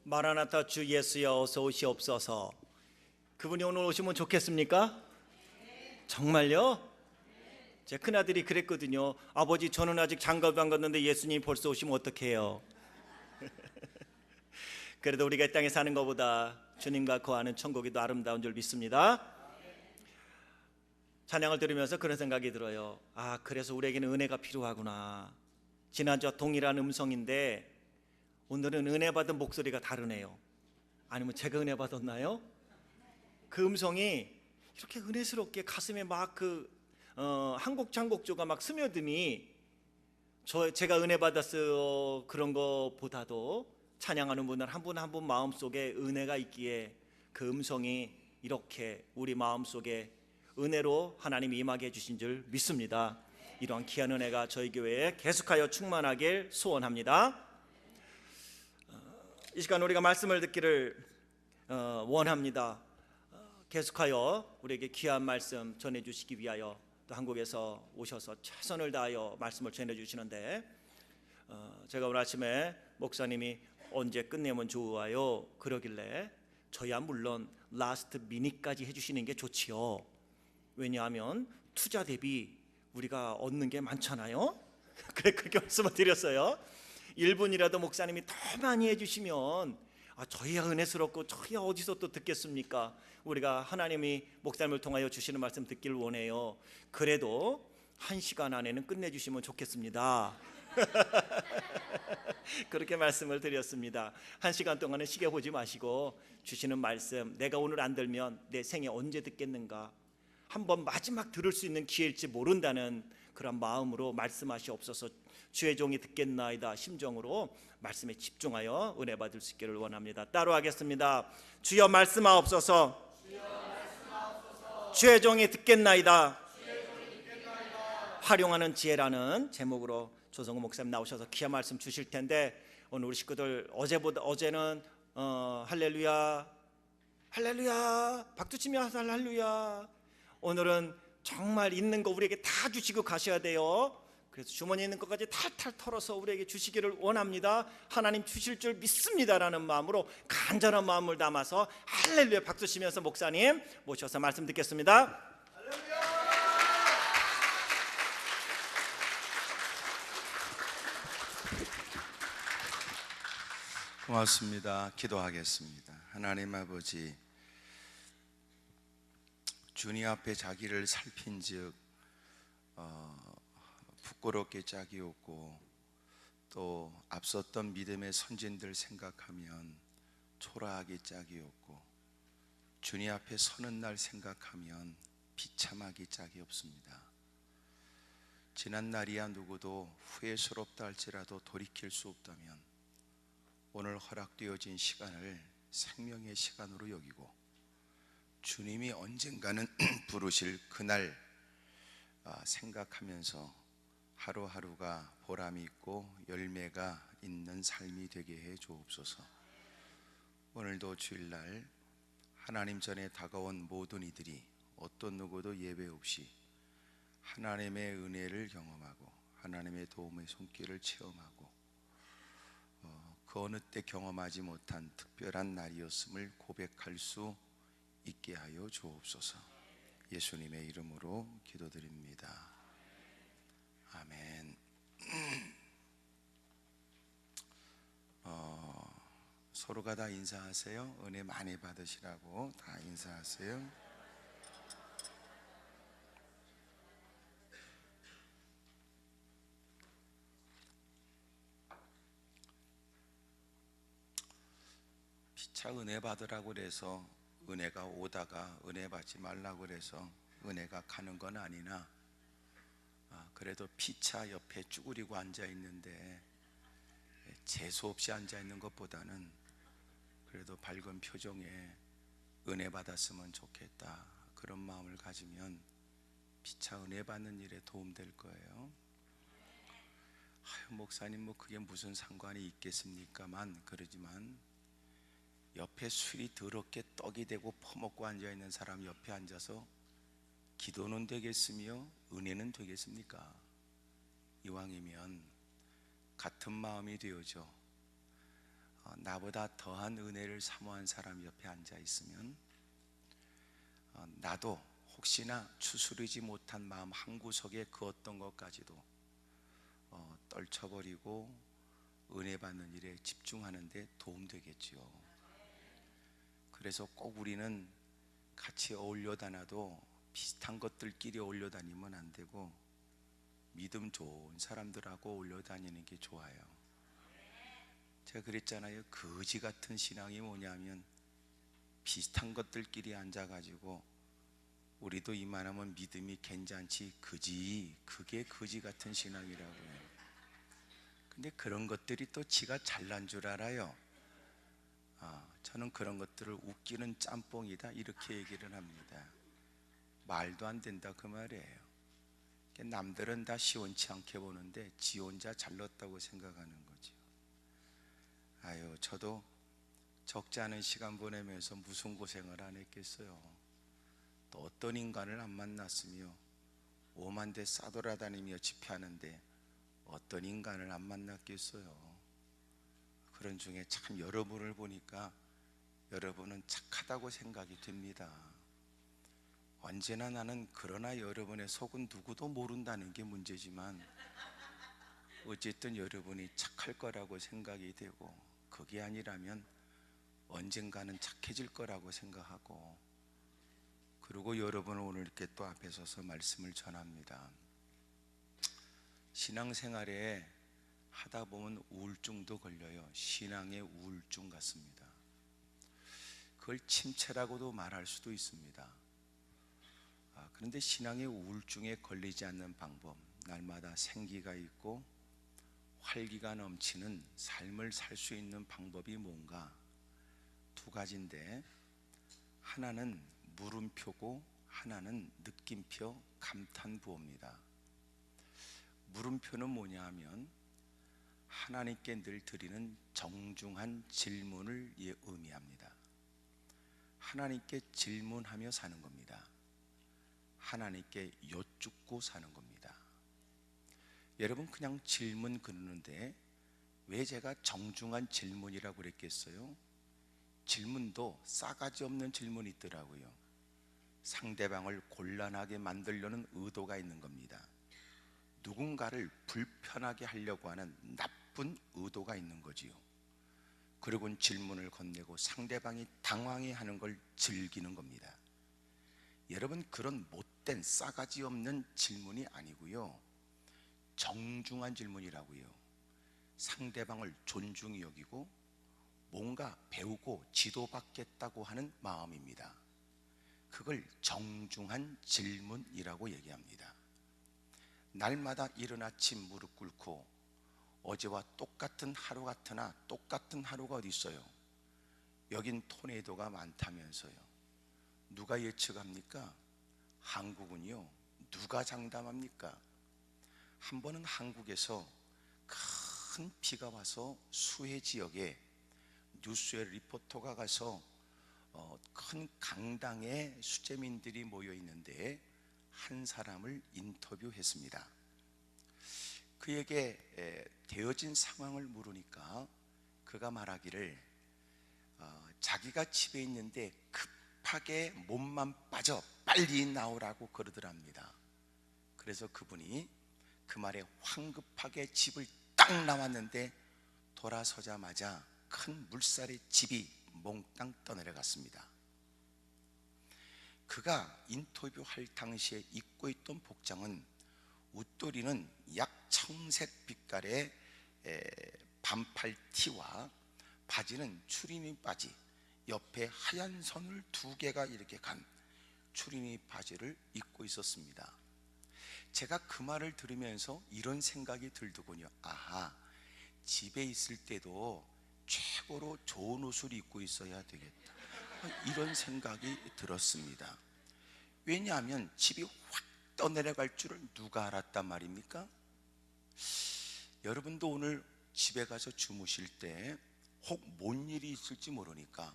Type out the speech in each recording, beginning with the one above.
마라나타 주 예수여 어서 오시옵소서. 그분이 오늘 오시면 좋겠습니까? 정말요? 제 큰아들이 그랬거든요. 아버지, 저는 아직 장가도 안 갔는데 예수님이 벌써 오시면 어떡해요? 그래도 우리가 이 땅에 사는 것보다 주님과 거하는 천국이 더 아름다운 줄 믿습니다. 찬양을 들으면서 그런 생각이 들어요. 그래서 우리에게는 은혜가 필요하구나. 지난주와 동일한 음성인데 오늘은 은혜 받은 목소리가 다르네요. 아니면 제가 은혜 받았나요? 그 음성이 이렇게 은혜스럽게 가슴에 막 한 곡 한 곡조가 막 스며드니 제가 은혜 받았어요 그런 것보다도 찬양하는 분들 한 분 한 분 마음속에 은혜가 있기에 그 음성이 이렇게 우리 마음속에 은혜로 하나님이 임하게 해주신 줄 믿습니다. 이러한 귀한 은혜가 저희 교회에 계속하여 충만하길 소원합니다. 이 시간 우리가 말씀을 듣기를 원합니다. 계속하여 우리에게 귀한 말씀 전해주시기 위하여 또 한국에서 오셔서 최선을 다하여 말씀을 전해주시는데 제가 오늘 아침에 목사님이 언제 끝내면 좋아요 그러길래 저야 물론 라스트 미닛까지 해주시는 게 좋지요. 왜냐하면 투자 대비 우리가 얻는 게 많잖아요. 그래 그렇게 말씀을 드렸어요. 1분이라도 목사님이 더 많이 해주시면 저희야 은혜스럽고 저희야 어디서 또 듣겠습니까? 우리가 하나님이 목사님을 통하여 주시는 말씀 듣기를 원해요. 그래도 1시간 안에는 끝내주시면 좋겠습니다. 그렇게 말씀을 드렸습니다. 1시간 동안은 시계 보지 마시고 주시는 말씀 내가 오늘 안 들면 내 생에 언제 듣겠는가, 한번 마지막 들을 수 있는 기회일지 모른다는 그런 마음으로 말씀하시옵소서. 주의 종이 듣겠나이다 심정으로 말씀에 집중하여 은혜 받을 수 있기를 원합니다. 따로 하겠습니다. 주여 말씀하옵소서. 주의 종이 듣겠나이다. 활용하는 지혜라는 제목으로 조성우 목사님 나오셔서 귀한 말씀 주실 텐데 오늘 우리 식구들 어제는 할렐루야 할렐루야 박두치미 할렐루야, 오늘은 정말 있는 거 우리에게 다 주시고 가셔야 돼요. 그래서 주머니에 있는 것까지 탈탈 털어서 우리에게 주시기를 원합니다. 하나님 주실 줄 믿습니다라는 마음으로 간절한 마음을 담아서 할렐루야 박수 치면서 목사님 모셔서 말씀 듣겠습니다. 고맙습니다. 기도하겠습니다. 하나님 아버지, 주님 앞에 자기를 살핀즉 부끄럽게 짝이 없고 또 앞섰던 믿음의 선진들 생각하면 초라하게 짝이 없고 주님 앞에 서는 날 생각하면 비참하게 짝이 없습니다. 지난 날이야 누구도 후회스럽다 할지라도 돌이킬 수 없다면 오늘 허락되어진 시간을 생명의 시간으로 여기고 주님이 언젠가는 부르실 그날 생각하면서 하루하루가 보람이 있고 열매가 있는 삶이 되게 해 주옵소서. 오늘도 주일날 하나님 전에 다가온 모든 이들이 어떤 누구도 예외 없이 하나님의 은혜를 경험하고 하나님의 도움의 손길을 체험하고 그 어느 때 경험하지 못한 특별한 날이었음을 고백할 수 있게 하여 주옵소서. 예수님의 이름으로 기도드립니다. 아멘. 서로가 다 인사하세요. 은혜 많이 받으시라고 다 인사하세요. 피차 은혜 받으라고 그래서 은혜가 오다가 은혜 받지 말라고 그래서 은혜가 가는 건 아니나 그래도 피차 옆에 쭈그리고 앉아 있는데 재수 없이 앉아 있는 것보다는 그래도 밝은 표정에 은혜 받았으면 좋겠다 그런 마음을 가지면 피차 은혜 받는 일에 도움될 거예요. 목사님 뭐 그게 무슨 상관이 있겠습니까만 그러지만 옆에 술이 더럽게 떡이 되고 퍼먹고 앉아있는 사람 옆에 앉아서 기도는 되겠으며 은혜는 되겠습니까? 이왕이면 같은 마음이 되어져 나보다 더한 은혜를 사모한 사람 옆에 앉아 있으면 나도 혹시나 추스르지 못한 마음 한구석에 그 어떤 것까지도 떨쳐버리고 은혜 받는 일에 집중하는 데 도움되겠지요. 그래서 꼭 우리는 같이 어울려 다녀도 비슷한 것들끼리 어울려 다니면 안 되고 믿음 좋은 사람들하고 어울려 다니는 게 좋아요. 제가 그랬잖아요. 거지 같은 신앙이 뭐냐면 비슷한 것들끼리 앉아가지고 우리도 이만하면 믿음이 괜찮지 그게 거지 같은 신앙이라고요. 근데 그런 것들이 또 지가 잘난 줄 알아요. 저는 그런 것들을 웃기는 짬뽕이다 이렇게 얘기를 합니다. 말도 안 된다 그 말이에요. 남들은 다 시원치 않게 보는데 지 혼자 잘났다고 생각하는 거죠. 아유, 저도 적지 않은 시간 보내면서 무슨 고생을 안 했겠어요. 또 어떤 인간을 안 만났으며 오만 대 싸돌아다니며 집회하는데 어떤 인간을 안 만났겠어요. 그런 중에 참 여러분을 보니까 여러분은 착하다고 생각이 됩니다. 언제나 나는 그러나 여러분의 속은 누구도 모른다는 게 문제지만 어쨌든 여러분이 착할 거라고 생각이 되고, 그게 아니라면 언젠가는 착해질 거라고 생각하고, 그리고 여러분은 오늘 이렇게 또 앞에 서서 말씀을 전합니다. 신앙생활에 하다 보면 우울증도 걸려요. 신앙의 우울증 같습니다. 그걸 침체라고도 말할 수도 있습니다. 그런데 신앙의 우울증에 걸리지 않는 방법, 날마다 생기가 있고 활기가 넘치는 삶을 살 수 있는 방법이 뭔가? 두 가지인데, 하나는 물음표고 하나는 느낌표, 감탄부호입니다. 물음표는 뭐냐 하면 하나님께 늘 드리는 정중한 질문을 의미합니다. 하나님께 질문하며 사는 겁니다. 하나님께 여쭙고 사는 겁니다. 여러분, 그냥 질문 그러는데 왜 제가 정중한 질문이라고 그랬겠어요? 질문도 싸가지 없는 질문이 있더라고요. 상대방을 곤란하게 만들려는 의도가 있는 겁니다. 누군가를 불편하게 하려고 하는 나쁜 의도가 있는 거지요. 그리고는 질문을 건네고 상대방이 당황해하는 걸 즐기는 겁니다. 여러분, 그런 못된 싸가지 없는 질문이 아니고요, 정중한 질문이라고요. 상대방을 존중히 여기고 뭔가 배우고 지도받겠다고 하는 마음입니다. 그걸 정중한 질문이라고 얘기합니다. 날마다 이른 아침 무릎 꿇고 어제와 똑같은 하루 같으나 똑같은 하루가 어디 있어요? 여긴 토네이도가 많다면서요. 누가 예측합니까? 한국은요, 누가 장담합니까? 한 번은 한국에서 큰 비가 와서 수해 지역에 뉴스의 리포터가 가서 큰 강당에 수재민들이 모여 있는데 한 사람을 인터뷰했습니다. 그에게 되어진 상황을 물으니까 그가 말하기를 자기가 집에 있는데 급하게 몸만 빠져 빨리 나오라고 그러더랍니다. 그래서 그분이 그 말에 황급하게 집을 딱 나왔는데 돌아서자마자 큰 물살에 집이 몽땅 떠내려갔습니다. 그가 인터뷰할 당시에 입고 있던 복장은 웃도리는 약 청색 빛깔의 반팔 티와 바지는 추리닝 바지, 옆에 하얀 선을 두 개가 이렇게 간 추리닝 바지를 입고 있었습니다. 제가 그 말을 들으면서 이런 생각이 들더군요. 아하, 집에 있을 때도 최고로 좋은 옷을 입고 있어야 되겠다, 이런 생각이 들었습니다. 왜냐하면 집이 확 떠내려갈 줄을 누가 알았단 말입니까? 여러분도 오늘 집에 가서 주무실 때 혹 뭔 일이 있을지 모르니까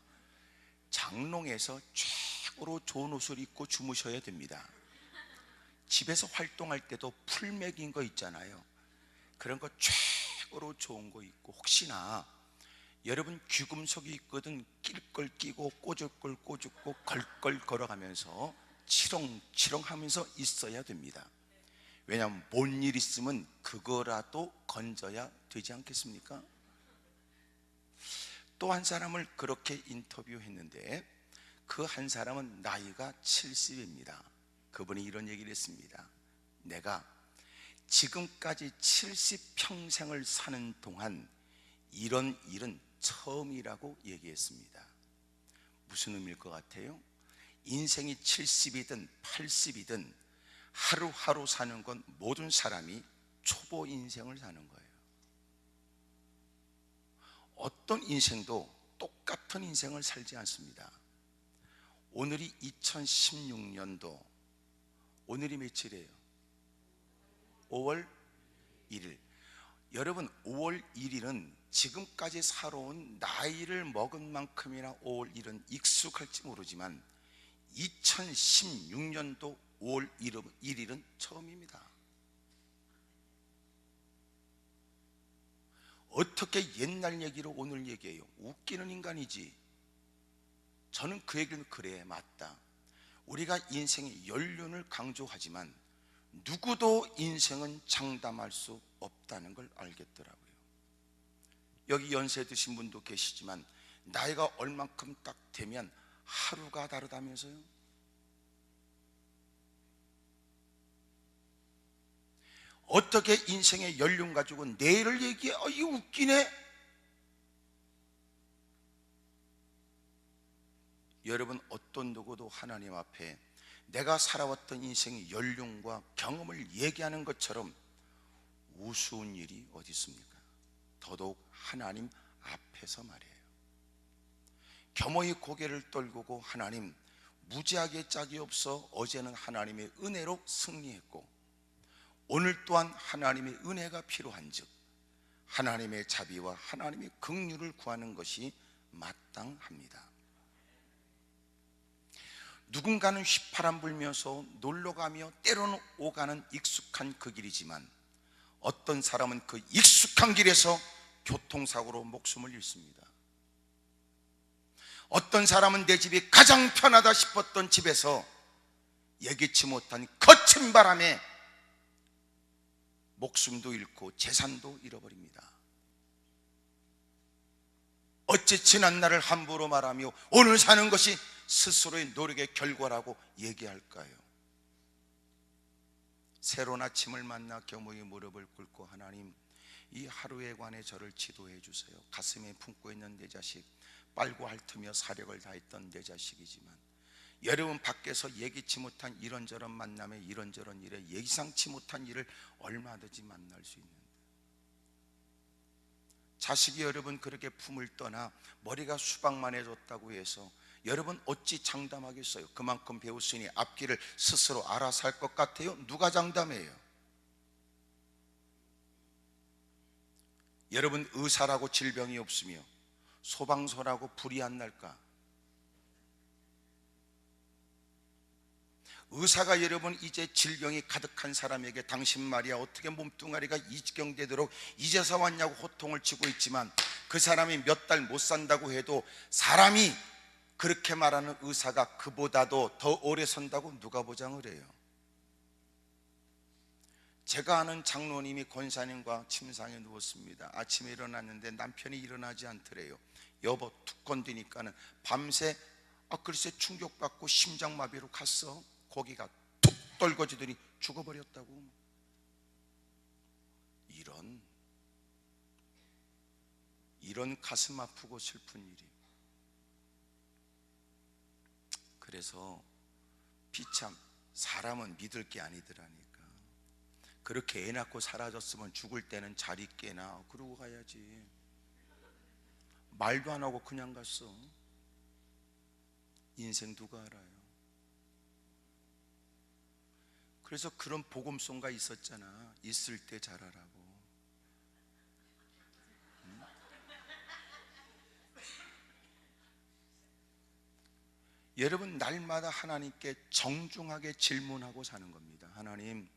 장롱에서 최고로 좋은 옷을 입고 주무셔야 됩니다. 집에서 활동할 때도 풀맥인 거 있잖아요. 그런 거 최고로 좋은 거 입고, 혹시나 여러분 귀금속이 있거든 낄 걸 끼고 꽂을 걸 꽂고 걸 걸 걸어가면서 치렁치렁 하면서 있어야 됩니다. 왜냐하면 뭔 일 있으면 그거라도 건져야 되지 않겠습니까? 또 한 사람을 그렇게 인터뷰했는데 그 한 사람은 나이가 70입니다. 그분이 이런 얘기를 했습니다. 내가 지금까지 70평생을 사는 동안 이런 일은 처음이라고 얘기했습니다. 무슨 의미일 것 같아요? 인생이 70이든 80이든 하루하루 사는 건 모든 사람이 초보 인생을 사는 거예요. 어떤 인생도 똑같은 인생을 살지 않습니다. 오늘이 2016년도, 오늘이 며칠이에요? 5월 1일. 여러분 5월 1일은 지금까지 살아온 나이를 먹은 만큼이나 5월 1일은 익숙할지 모르지만 2016년도 5월 1일은 처음입니다. 어떻게 옛날 얘기로 오늘 얘기해요? 웃기는 인간이지. 저는 그 얘기는 그래, 맞다. 우리가 인생의 연륜을 강조하지만 누구도 인생은 장담할 수 없다는 걸 알겠더라고요. 여기 연세 드신 분도 계시지만 나이가 얼만큼 딱 되면 하루가 다르다면서요? 어떻게 인생의 연륜 가지고 내일을 얘기해? 이거 웃기네. 여러분 어떤 누구도 하나님 앞에 내가 살아왔던 인생의 연륜과 경험을 얘기하는 것처럼 우스운 일이 어디 있습니까? 더더욱 하나님 앞에서 말이에요. 겸허히 고개를 떨구고 하나님, 무지하게 짝이 없어 어제는 하나님의 은혜로 승리했고 오늘 또한 하나님의 은혜가 필요한즉 하나님의 자비와 하나님의 긍휼을 구하는 것이 마땅합니다. 누군가는 휘파람 불면서 놀러가며 때로는 오가는 익숙한 그 길이지만 어떤 사람은 그 익숙한 길에서 교통사고로 목숨을 잃습니다. 어떤 사람은 내 집이 가장 편하다 싶었던 집에서 예기치 못한 거친 바람에 목숨도 잃고 재산도 잃어버립니다. 어찌 지난 날을 함부로 말하며 오늘 사는 것이 스스로의 노력의 결과라고 얘기할까요? 새로운 아침을 만나 겸허히 무릎을 꿇고 하나님, 이 하루에 관해 저를 지도해 주세요. 가슴에 품고 있는 내 자식, 빨고 핥으며 사력을 다했던 내 자식이지만 여러분 밖에서 예기치 못한 이런저런 만남에 이런저런 일에 예상치 못한 일을 얼마든지 만날 수 있는데 자식이 여러분 그렇게 품을 떠나 머리가 수박만해졌다고 해서 여러분 어찌 장담하겠어요? 그만큼 배웠으니 앞길을 스스로 알아서 할 것 같아요? 누가 장담해요? 여러분 의사라고 질병이 없으며 소방서라고 불이 안 날까? 의사가 여러분 이제 질병이 가득한 사람에게 당신 말이야 어떻게 몸뚱아리가 이 지경 되도록 이제서 왔냐고 호통을 치고 있지만 그 사람이 몇 달 못 산다고 해도 사람이 그렇게 말하는 의사가 그보다도 더 오래 산다고 누가 보장을 해요? 제가 아는 장로님이 권사님과 침상에 누웠습니다. 아침에 일어났는데 남편이 일어나지 않더래요. 여보 툭 건드니까는 밤새 글쎄 충격받고 심장마비로 갔어. 고기가 툭 떨궈지더니 죽어버렸다고. 이런 가슴 아프고 슬픈 일이. 그래서 비참 사람은 믿을 게 아니더라니까. 그렇게 애 낳고 사라졌으면 죽을 때는 잘 있게나 그러고 가야지. 말도 안 하고 그냥 갔어. 인생 누가 알아요? 그래서 그런 복음송가 있었잖아. 있을 때 잘하라고. 여러분 날마다 하나님께 정중하게 질문하고 사는 겁니다. 하나님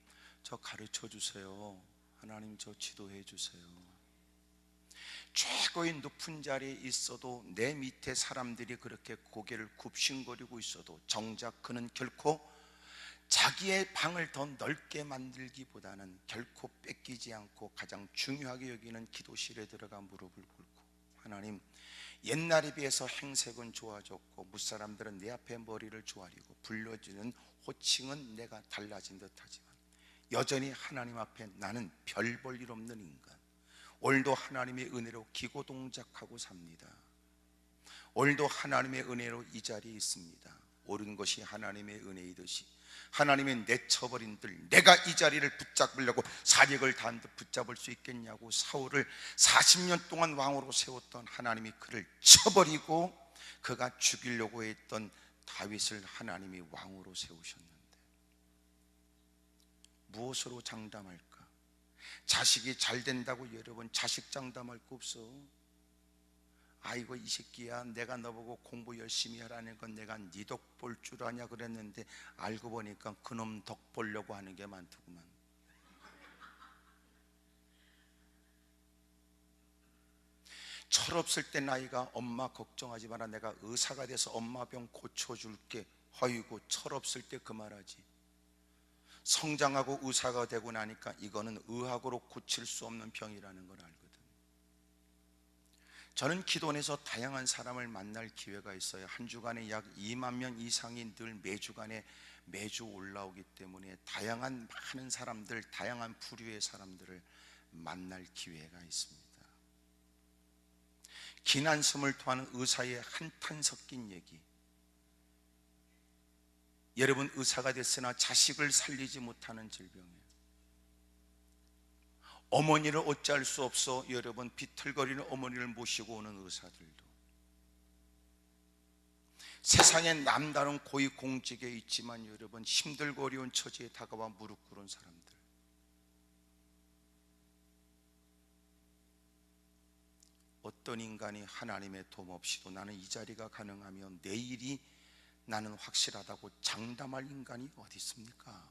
저 가르쳐 주세요. 하나님 저 지도해 주세요. 최고의 높은 자리에 있어도 내 밑에 사람들이 그렇게 고개를 굽신거리고 있어도 정작 그는 결코 자기의 방을 더 넓게 만들기보다는 결코 뺏기지 않고 가장 중요하게 여기는 기도실에 들어가 무릎을 꿇고, 하나님, 옛날에 비해서 행색은 좋아졌고 무사람들은 내 앞에 머리를 조아리고 불려주는 호칭은 내가 달라진 듯하지만 여전히 하나님 앞에 나는 별 볼 일 없는 인간, 오늘도 하나님의 은혜로 기고동작하고 삽니다. 오늘도 하나님의 은혜로 이 자리에 있습니다. 옳은 것이 하나님의 은혜이듯이 하나님의 내쳐버린들, 내가 이 자리를 붙잡으려고 사력을 다한 듯 붙잡을 수 있겠냐고 사울을 40년 동안 왕으로 세웠던 하나님이 그를 쳐버리고 그가 죽이려고 했던 다윗을 하나님이 왕으로 세우셨는데 무엇으로 장담할까? 자식이 잘 된다고 여러분 자식 장담할 거 없어. 아이고 이 새끼야, 내가 너보고 공부 열심히 하라는 건 내가 네 덕 볼 줄 아냐 그랬는데 알고 보니까 그놈 덕 보려고 하는 게 많더구만. 철없을 때 나이가 엄마 걱정하지 마라, 내가 의사가 돼서 엄마 병 고쳐줄게. 아이고 철없을 때 그 말하지. 성장하고 의사가 되고 나니까 이거는 의학으로 고칠 수 없는 병이라는 걸 알거든. 저는 기도원에서 다양한 사람을 만날 기회가 있어요. 한 주간에 약 2만 명 이상이 늘 매주 올라오기 때문에 다양한 많은 사람들, 다양한 부류의 사람들을 만날 기회가 있습니다. 긴 한숨을 토하는 의사의 한탄 섞인 얘기. 여러분 의사가 됐으나 자식을 살리지 못하는 질병이에요. 어머니를 어찌할 수 없어 여러분 비틀거리는 어머니를 모시고 오는 의사들도, 세상에 남다른 고위공직에 있지만 여러분 힘들고 어려운 처지에 다가와 무릎 꿇은 사람들, 어떤 인간이 하나님의 도움 없이도 나는 이 자리가 가능하며 내일이 나는 확실하다고 장담할 인간이 어디 있습니까?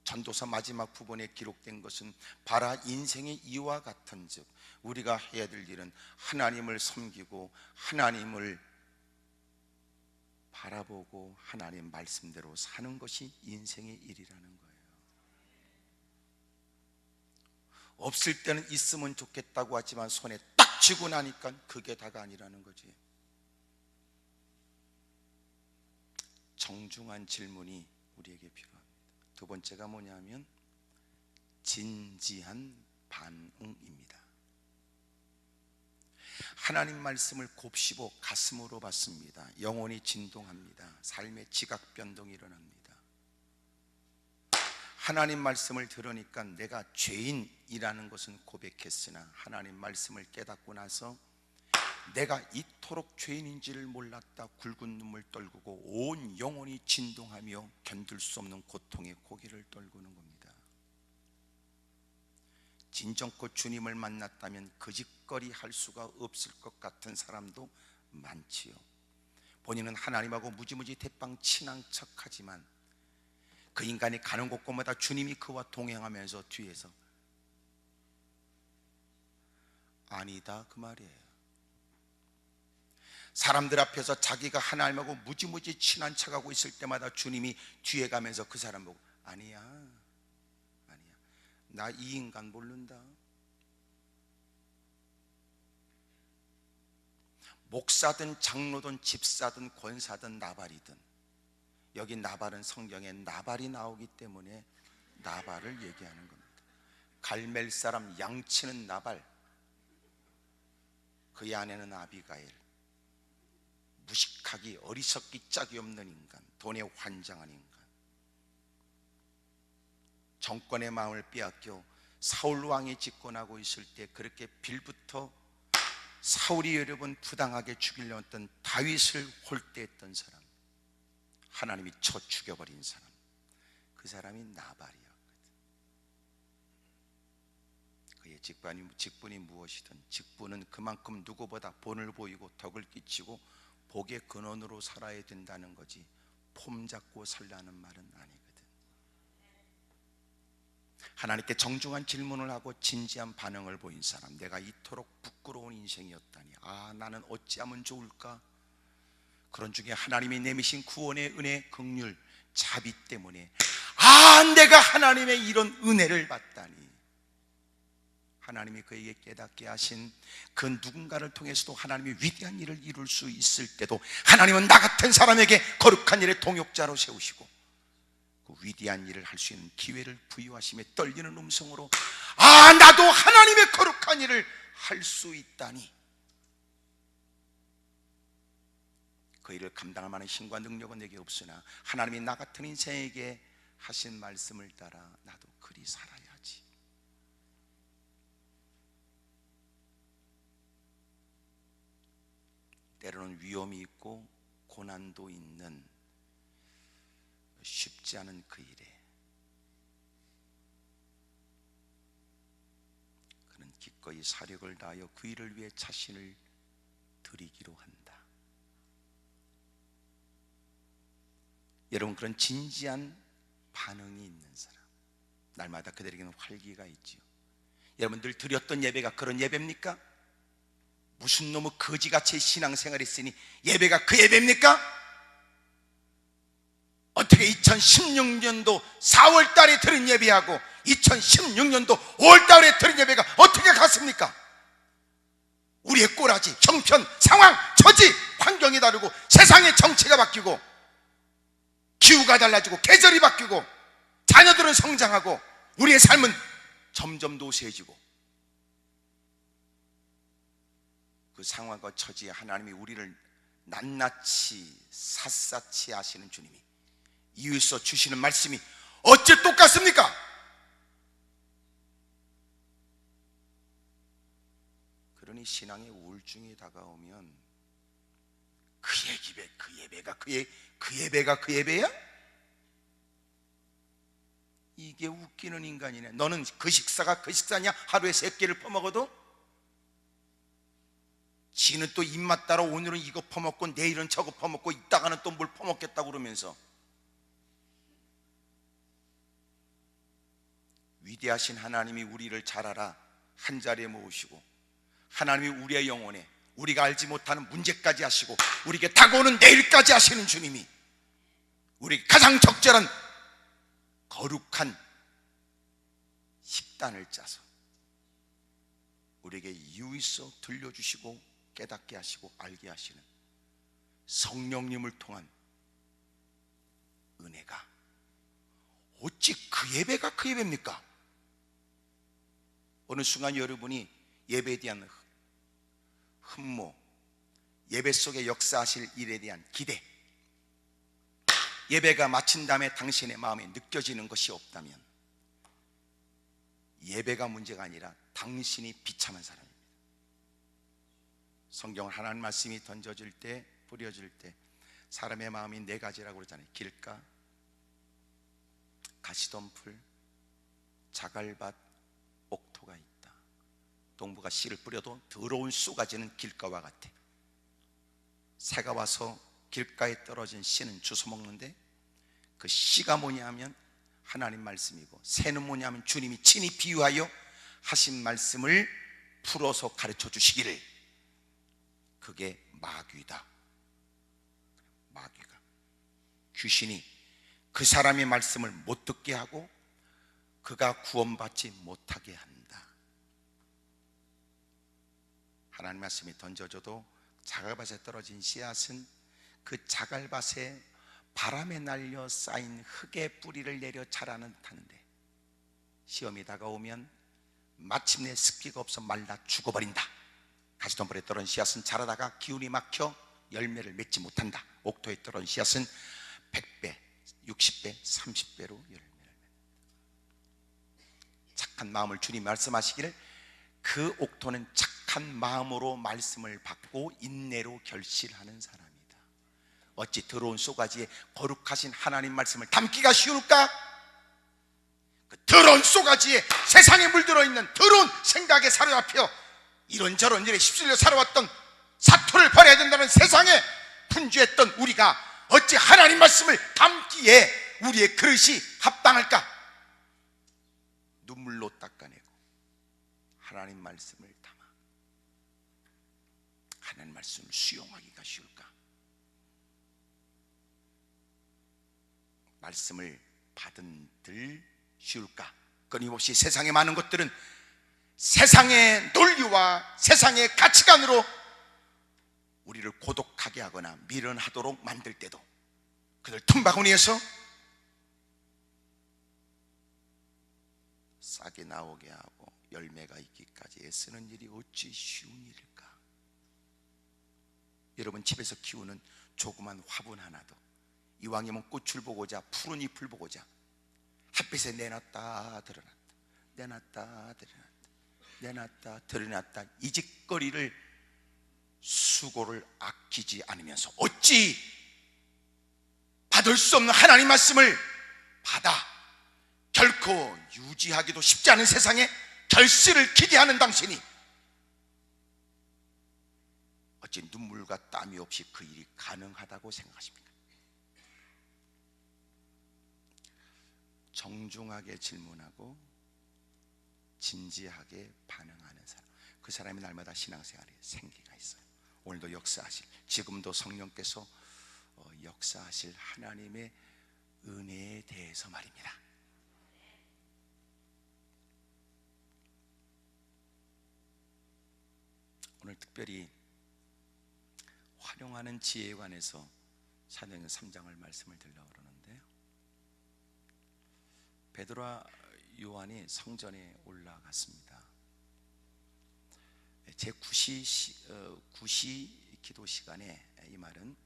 전도서 마지막 부분에 기록된 것은 바라 인생의 이와 같은즉 우리가 해야 될 일은 하나님을 섬기고 하나님을 바라보고 하나님 말씀대로 사는 것이 인생의 일이라는 거예요. 없을 때는 있으면 좋겠다고 하지만 손에 딱 쥐고 나니까 그게 다가 아니라는 거지. 정중한 질문이 우리에게 필요합니다. 두 번째가 뭐냐면 진지한 반응입니다. 하나님 말씀을 곱씹어 가슴으로 받습니다. 영혼이 진동합니다. 삶의 지각 변동이 일어납니다. 하나님 말씀을 들으니까 내가 죄인이라는 것은 고백했으나 하나님 말씀을 깨닫고 나서 내가 이토록 죄인인지를 몰랐다 굵은 눈물 떨구고 온 영혼이 진동하며 견딜 수 없는 고통에 고개를 떨구는 겁니다. 진정껏 주님을 만났다면 거짓거리 할 수가 없을 것 같은 사람도 많지요. 본인은 하나님하고 무지무지 대빵 친한 척하지만 그 인간이 가는 곳곳마다 주님이 그와 동행하면서 뒤에서 아니다 그 말이에요. 사람들 앞에서 자기가 하나님하고 무지무지 친한 척하고 있을 때마다 주님이 뒤에 가면서 그 사람 보고 아니야 나 이 인간 모른다. 목사든 장로든 집사든 권사든 나발이든, 여기 나발은 성경에 나발이 나오기 때문에 나발을 얘기하는 겁니다. 갈멜 사람 양치는 나발, 그의 아내는 아비가일, 무식하기 어리석기 짝이 없는 인간, 돈에 환장한 인간, 정권의 마음을 빼앗겨 사울 왕이 집권하고 있을 때 그렇게 빌부터 사울이 여러분 부당하게 죽이려 했던 다윗을 홀대했던 사람, 하나님이 쳐 죽여버린 사람, 그 사람이 나발이었거든. 그의 직분이 무엇이든 직분은 그만큼 누구보다 본을 보이고 덕을 끼치고 복의 근원으로 살아야 된다는 거지 폼 잡고 살라는 말은 아니거든. 하나님께 정중한 질문을 하고 진지한 반응을 보인 사람, 내가 이토록 부끄러운 인생이었다니, 나는 어찌하면 좋을까? 그런 중에 하나님이 내미신 구원의 은혜, 긍휼, 자비 때문에 내가 하나님의 이런 은혜를 받다니, 하나님이 그에게 깨닫게 하신 그 누군가를 통해서도 하나님이 위대한 일을 이룰 수 있을 때도 하나님은 나 같은 사람에게 거룩한 일의 동역자로 세우시고 그 위대한 일을 할 수 있는 기회를 부여하심에 떨리는 음성으로 나도 하나님의 거룩한 일을 할 수 있다니, 그 일을 감당할 만한 힘과 능력은 내게 없으나 하나님이 나 같은 인생에게 하신 말씀을 따라 나도 그리 살아야지. 때로는 위험이 있고 고난도 있는 쉽지 않은 그 일에 그는 기꺼이 사력을 다하여 그 일을 위해 자신을 드리기로 한다. 여러분, 그런 진지한 반응이 있는 사람, 날마다 그들에게는 활기가 있지요. 여러분들 드렸던 예배가 그런 예배입니까? 무슨 놈의 거지같이 신앙생활 했으니 예배가 그 예배입니까? 어떻게 2016년도 4월 달에 드린 예배하고 2016년도 5월 달에 드린 예배가 어떻게 같습니까? 우리의 꼬라지, 형편, 상황, 처지, 환경이 다르고 세상의 정체가 바뀌고 기후가 달라지고 계절이 바뀌고 자녀들은 성장하고 우리의 삶은 점점 노쇠해지고, 그 상황과 처지에 하나님이 우리를 낱낱이 샅샅이 아시는 주님이 이유에서 주시는 말씀이 어째 똑같습니까? 그러니 신앙의 우울증이 다가오면 그 예배가 그 예배야? 이게 웃기는 인간이네. 너는 그 식사가 그 식사냐? 하루에 3끼를 퍼먹어도 지는 또 입맛 따라 오늘은 이거 퍼먹고 내일은 저거 퍼먹고 이따가는 또 뭘 퍼먹겠다고 그러면서, 위대하신 하나님이 우리를 잘 알아 한 자리에 모으시고 하나님이 우리의 영혼에 우리가 알지 못하는 문제까지 하시고 우리에게 다가오는 내일까지 하시는 주님이 우리 가장 적절한 거룩한 식단을 짜서 우리에게 이유 있어 들려주시고 깨닫게 하시고 알게 하시는 성령님을 통한 은혜가 어찌 그 예배가 그 예배입니까? 어느 순간 여러분이 예배에 대한 흠모, 예배 속에 역사하실 일에 대한 기대, 예배가 마친 다음에 당신의 마음에 느껴지는 것이 없다면 예배가 문제가 아니라 당신이 비참한 사람입니다. 성경을 하나님 말씀이 던져질 때, 뿌려질 때 사람의 마음이 4가지라고 그러잖아요. 길가, 가시덤불, 자갈밭, 옥토가 있다. 농부가 씨를 뿌려도 더러운 쏘가지는 길가와 같아. 새가 와서 길가에 떨어진 씨는 주워 먹는데 그 씨가 뭐냐 하면 하나님 말씀이고, 새는 뭐냐 하면 주님이 친히 비유하여 하신 말씀을 풀어서 가르쳐 주시기를, 그게 마귀다. 마귀가, 귀신이 그 사람의 말씀을 못 듣게 하고 그가 구원받지 못하게 한다. 하나님 말씀이 던져져도 자갈밭에 떨어진 씨앗은 그 자갈밭에 바람에 날려 쌓인 흙의 뿌리를 내려 자라는 듯하는데 시험이 다가오면 마침내 습기가 없어 말라 죽어버린다. 가시덤불에 떨어진 씨앗은 자라다가 기운이 막혀 열매를 맺지 못한다. 옥토에 떨어진 씨앗은 100배, 60배, 30배로 열매를 맺는다. 착한 마음을 주님 말씀하시기를 그 옥토는 착한 마음으로 말씀을 받고 인내로 결실하는 사람이다. 어찌 더러운 쏘가지에 거룩하신 하나님 말씀을 담기가 쉬울까? 그 더러운 쏘가지에 세상에 물들어 있는 더러운 생각에 사로잡혀 이런저런 일에 휩쓸려 살아왔던 사토를 버려야 된다는 세상에 분주했던 우리가 어찌 하나님 말씀을 담기에 우리의 그릇이 합당할까? 눈물로 닦아내고 하나님 말씀을 담아 하나님 말씀을 수용하기가 쉬울까? 말씀을 받은들 쉬울까? 끊임없이 세상의 많은 것들은 세상의 논리와 세상의 가치관으로 우리를 고독하게 하거나 미련하도록 만들 때도 그들 틈바구니에서 싹이 나오게 하고 열매가 있기까지 애쓰는 일이 어찌 쉬운 일일까? 여러분 집에서 키우는 조그만 화분 하나도 이왕이면 꽃을 보고자 푸른 잎을 보고자 햇빛에 내놨다 드러났다 내놨다 드러났다 내놨다 드러났다 이 짓거리를 수고를 아끼지 않으면서 어찌 받을 수 없는 하나님 말씀을 받아 결코 유지하기도 쉽지 않은 세상에 결실을 기대하는 당신이 어찌 눈물과 땀이 없이 그 일이 가능하다고 생각하십니까? 정중하게 질문하고 진지하게 반응하는 사람, 그 사람이 날마다 신앙생활에 생기가 있어요. 오늘도 역사하실, 지금도 성령께서 역사하실 하나님의 은혜에 대해서 말입니다. 오늘 특별히 활용하는 지혜에 관해서 사도행전 3장을 말씀을 드리려고 그러는데요, 베드로와 요한이 성전에 올라갔습니다. 제 9시 기도 시간에, 이 말은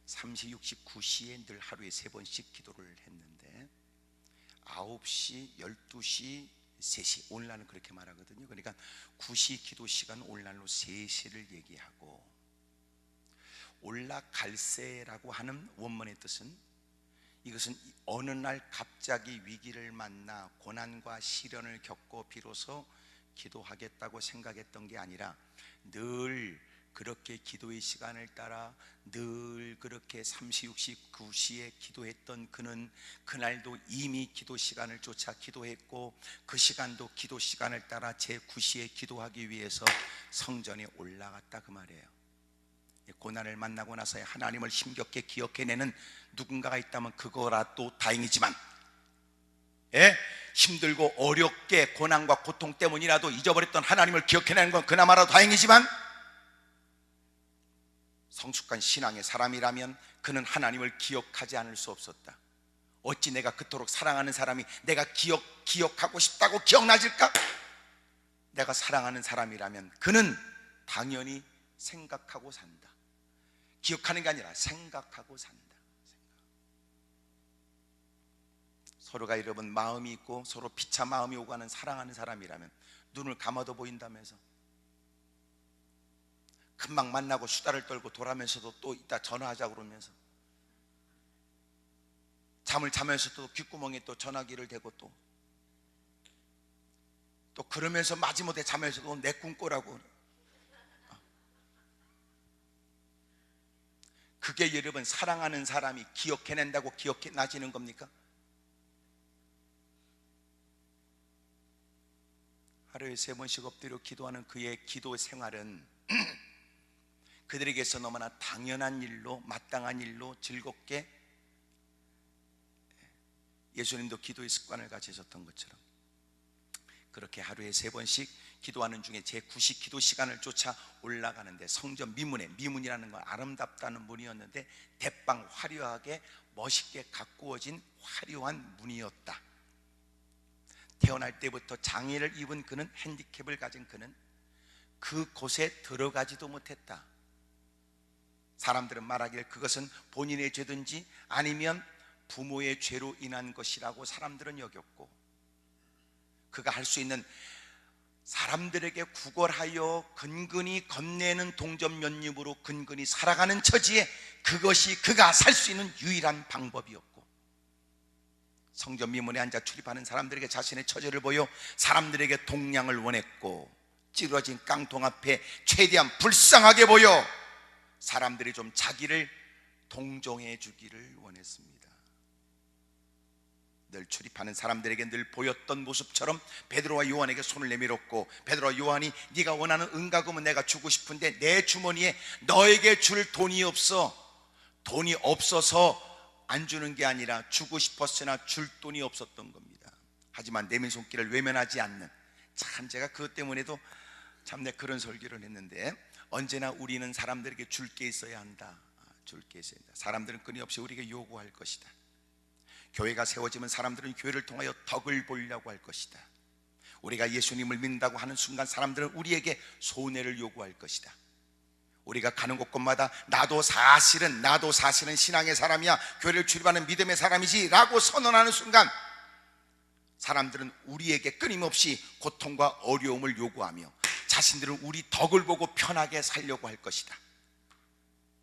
3시, 6시, 9시에 늘 하루에 3번씩 기도를 했는데 9시, 12시, 3시, 오늘날은 그렇게 말하거든요. 그러니까 9시 기도 시간 오늘날로 3시를 얘기하고, 올라갈세라고 하는 원문의 뜻은, 이것은 어느 날 갑자기 위기를 만나 고난과 시련을 겪고 비로소 기도하겠다고 생각했던 게 아니라 늘 그렇게 기도의 시간을 따라 늘 그렇게 3시, 6시, 9시에 기도했던 그는 그날도 이미 기도 시간을 쫓아 기도했고, 그 시간도 기도 시간을 따라 제 9시에 기도하기 위해서 성전에 올라갔다, 그 말이에요. 고난을 만나고 나서야 하나님을 힘겹게 기억해내는 누군가가 있다면 그거라도 다행이지만, 힘들고 어렵게 고난과 고통 때문이라도 잊어버렸던 하나님을 기억해내는 건 그나마라도 다행이지만, 성숙한 신앙의 사람이라면 그는 하나님을 기억하지 않을 수 없었다. 어찌 내가 그토록 사랑하는 사람이 내가 기억하고 싶다고 기억나질까? 내가 사랑하는 사람이라면 그는 당연히 생각하고 산다. 기억하는 게 아니라 생각하고 산다. 서로가 여러분 마음이 있고 서로 피차 마음이 오고 하는 사랑하는 사람이라면 눈을 감아도 보인다면서, 금방 만나고 수다를 떨고 돌아면서도 또 이따 전화하자 그러면서, 잠을 자면서도 귓구멍에 또 전화기를 대고 또 그러면서 마지못해 자면서도 내 꿈꿔라고. 그게 여러분 사랑하는 사람이 기억해낸다고 기억해나지는 겁니까? 하루에 3번씩 엎드려 기도하는 그의 기도 생활은 그들에게서 너무나 당연한 일로, 마땅한 일로 즐겁게, 예수님도 기도의 습관을 가지셨던 것처럼 그렇게 하루에 3번씩 기도하는 중에 제 9시 기도 시간을 쫓아 올라가는데, 성전 미문에, 미문이라는 건 아름답다는 문이었는데 대빵 화려하게 멋있게 가꾸어진 화려한 문이었다. 태어날 때부터 장애를 입은 그는, 핸디캡을 가진 그는 그곳에 들어가지도 못했다. 사람들은 말하기를 그것은 본인의 죄든지 아니면 부모의 죄로 인한 것이라고 사람들은 여겼고, 그가 할 수 있는, 사람들에게 구걸하여 근근히 건네는 동전면입으로 근근히 살아가는 처지에 그것이 그가 살 수 있는 유일한 방법이었고, 성전 미문에 앉아 출입하는 사람들에게 자신의 처지를 보여 사람들에게 동량을 원했고, 찌그러진 깡통 앞에 최대한 불쌍하게 보여 사람들이 좀 자기를 동정해 주기를 원했습니다. 늘 출입하는 사람들에게 늘 보였던 모습처럼 베드로와 요한에게 손을 내밀었고, 베드로와 요한이 네가 원하는 은과 금은 내가 주고 싶은데 내 주머니에 너에게 줄 돈이 없어. 돈이 없어서 안 주는 게 아니라 주고 싶었으나 줄 돈이 없었던 겁니다. 하지만 내민 손길을 외면하지 않는, 참 제가 그것 때문에도 참 내 그런 설교를 했는데, 언제나 우리는 사람들에게 줄 게 있어야 한다. 줄 게 있어야 한다. 사람들은 끊임없이 우리에게 요구할 것이다. 교회가 세워지면 사람들은 교회를 통하여 덕을 보려고 할 것이다. 우리가 예수님을 믿는다고 하는 순간 사람들은 우리에게 손해를 요구할 것이다. 우리가 가는 곳곳마다 나도 사실은 신앙의 사람이야, 교회를 출입하는 믿음의 사람이지 라고 선언하는 순간 사람들은 우리에게 끊임없이 고통과 어려움을 요구하며 자신들은 우리 덕을 보고 편하게 살려고 할 것이다.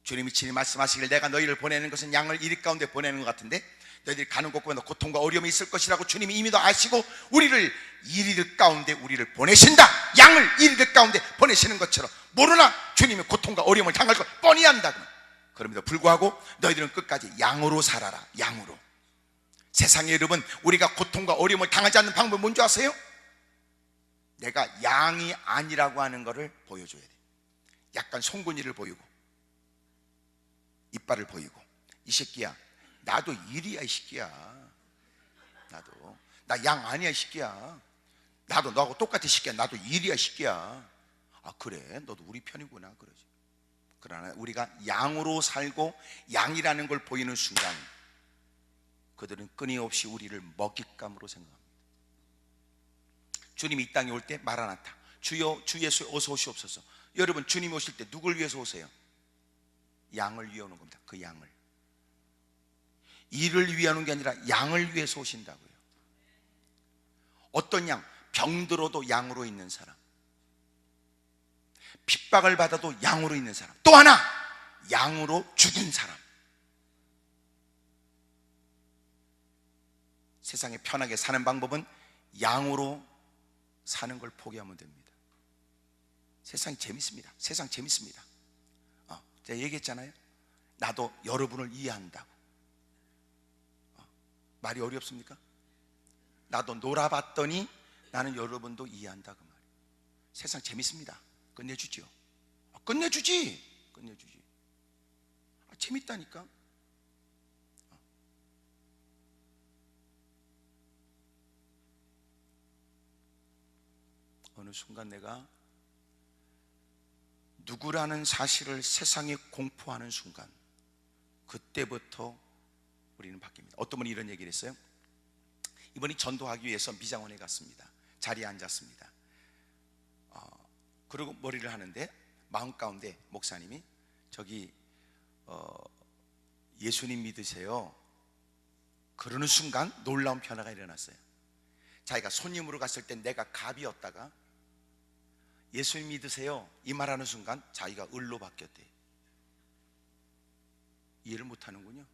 주님이 친히 말씀하시길 내가 너희를 보내는 것은 양을 이리 가운데 보내는 것 같은데 너희들이 가는 곳마다 고통과 어려움이 있을 것이라고 주님이 이미 도 아시고 우리를 이리들 가운데 우리를 보내신다. 양을 이리들 가운데 보내시는 것처럼 모르나 주님이 고통과 어려움을 당할 걸 뻔히 안다. 그럼에도 불구하고 너희들은 끝까지 양으로 살아라. 양으로. 세상의 여러분, 우리가 고통과 어려움을 당하지 않는 방법은 뭔지 아세요? 내가 양이 아니라고 하는 것을 보여줘야 돼. 약간 송곳니를 보이고 이빨을 보이고, 이 새끼야 나도 일이야 이 새끼야, 나도 나 양 아니야 이 새끼야, 나도 너하고 똑같아 이 새끼야, 나도 일이야 이 새끼야. 아 그래 너도 우리 편이구나 그러지. 그러나 우리가 양으로 살고 양이라는 걸 보이는 순간 그들은 끊임없이 우리를 먹잇감으로 생각합니다. 주님이 이 땅에 올 때 마라나타, 주여 주 예수 어서 오시옵소서. 여러분 주님이 오실 때 누굴 위해서 오세요? 양을 위해 오는 겁니다. 그 양을. 이를 위해 오는 게 아니라 양을 위해서 오신다고요. 어떤 양? 병들어도 양으로 있는 사람, 핍박을 받아도 양으로 있는 사람, 또 하나 양으로 죽은 사람. 세상에 편하게 사는 방법은 양으로 사는 걸 포기하면 됩니다. 세상이 재밌습니다. 세상 재밌습니다. 제가 얘기했잖아요. 나도 여러분을 이해한다고. 말이 어렵습니까? 나도 놀아봤더니 나는 여러분도 이해한다 그 말이에요. 세상 재밌습니다. 끝내주죠. 끝내주지. 재밌다니까. 어느 순간 내가 누구라는 사실을 세상에 공포하는 순간, 그때부터 우리는 바뀝니다. 어떤 분이 이런 얘기를 했어요. 이번이 전도하기 위해서 미장원에 갔습니다. 자리에 앉았습니다. 그리고 머리를 하는데 마음 가운데 목사님이 저기 예수님 믿으세요? 그러는 순간 놀라운 변화가 일어났어요. 자기가 손님으로 갔을 때 내가 갑이었다가 예수님 믿으세요? 이 말하는 순간 자기가 을로 바뀌었대. 이해를 못하는군요.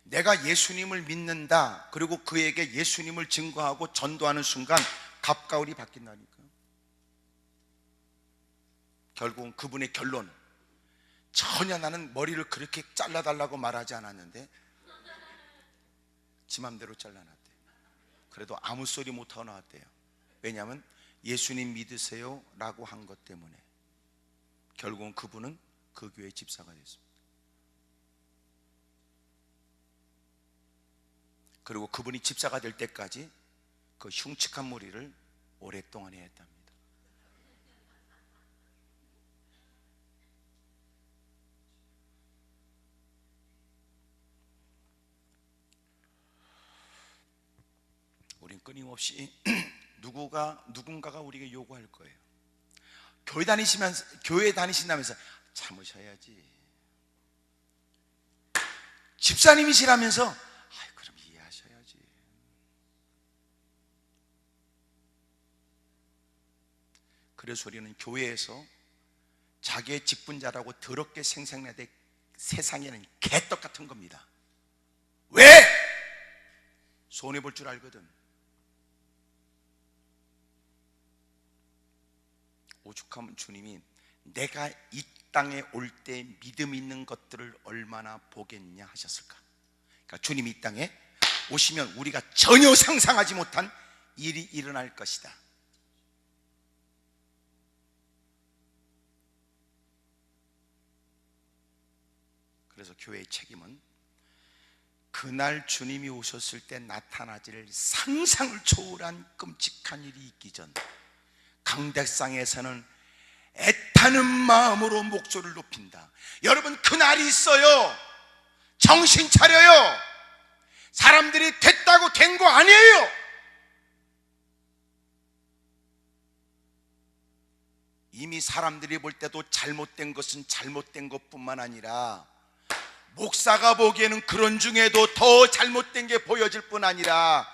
내가 예수님을 믿는다, 그리고 그에게 예수님을 증거하고 전도하는 순간 갑과 을이 바뀐다니까. 결국은 그분의 결론, 전혀 나는 머리를 그렇게 잘라달라고 말하지 않았는데 지 맘대로 잘라놨대. 그래도 아무 소리 못하고 나왔대요. 왜냐하면 예수님 믿으세요 라고 한 것 때문에. 결국은 그분은 그 교회의 집사가 됐습니다. 그리고 그분이 집사가 될 때까지 그 흉측한 무리를 오랫동안 해야 했답니다. 우린 끊임없이 누군가가 우리에게 요구할 거예요. 교회 다니신다면서 참으셔야지. 집사님이시라면서 그럼 이해하셔야지. 그래서 우리는 교회에서 자기의 직분자라고 더럽게 생생내되 세상에는 개떡 같은 겁니다. 왜? 손해볼 줄 알거든. 오죽하면 주님이 내가 이 땅에 올 때 믿음 있는 것들을 얼마나 보겠냐 하셨을까? 그러니까 주님이 이 땅에 오시면 우리가 전혀 상상하지 못한 일이 일어날 것이다. 그래서 교회의 책임은 그날 주님이 오셨을 때 나타나질 상상을 초월한 끔찍한 일이 있기 전 강대상에서는 애타는 마음으로 목소리를 높인다. 여러분, 그날이 있어요. 정신 차려요. 사람들이 됐다고 된 거 아니에요. 이미 사람들이 볼 때도 잘못된 것은 잘못된 것뿐만 아니라 목사가 보기에는 그런 중에도 더 잘못된 게 보여질 뿐 아니라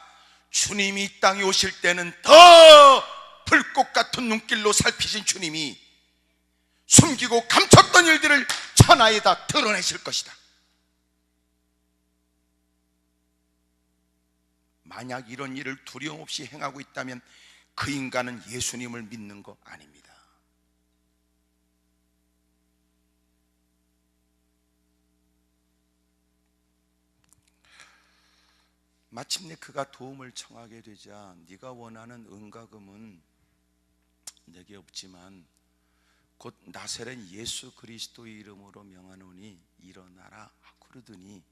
주님이 이 땅에 오실 때는 더 불꽃 같은 눈길로 살피신 주님이 숨기고 감췄던 일들을 천하에다 드러내실 것이다. 만약 이런 일을 두려움 없이 행하고 있다면 그 인간은 예수님을 믿는 거 아닙니다. 마침내 그가 도움을 청하게 되자 네가 원하는 은과금은 내게 없지만 곧 나사렛 예수 그리스도의 이름으로 명하노니 일어나라 그러더니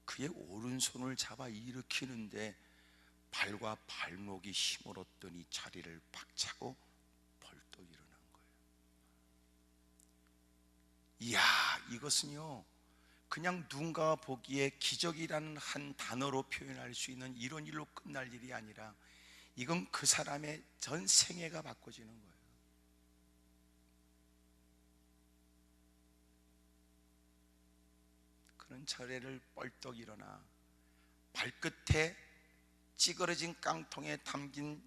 그의 오른손을 잡아 일으키는데 발과 발목이 힘을 얻더니 자리를 박차고 벌떡 일어난 거예요. 이야, 이것은요 그냥 누군가 보기에 기적이라는 한 단어로 표현할 수 있는 이런 일로 끝날 일이 아니라 이건 그 사람의 전 생애가 바꿔지는 거예요. 그는 차례를 벌떡 일어나 발끝에 찌그러진 깡통에 담긴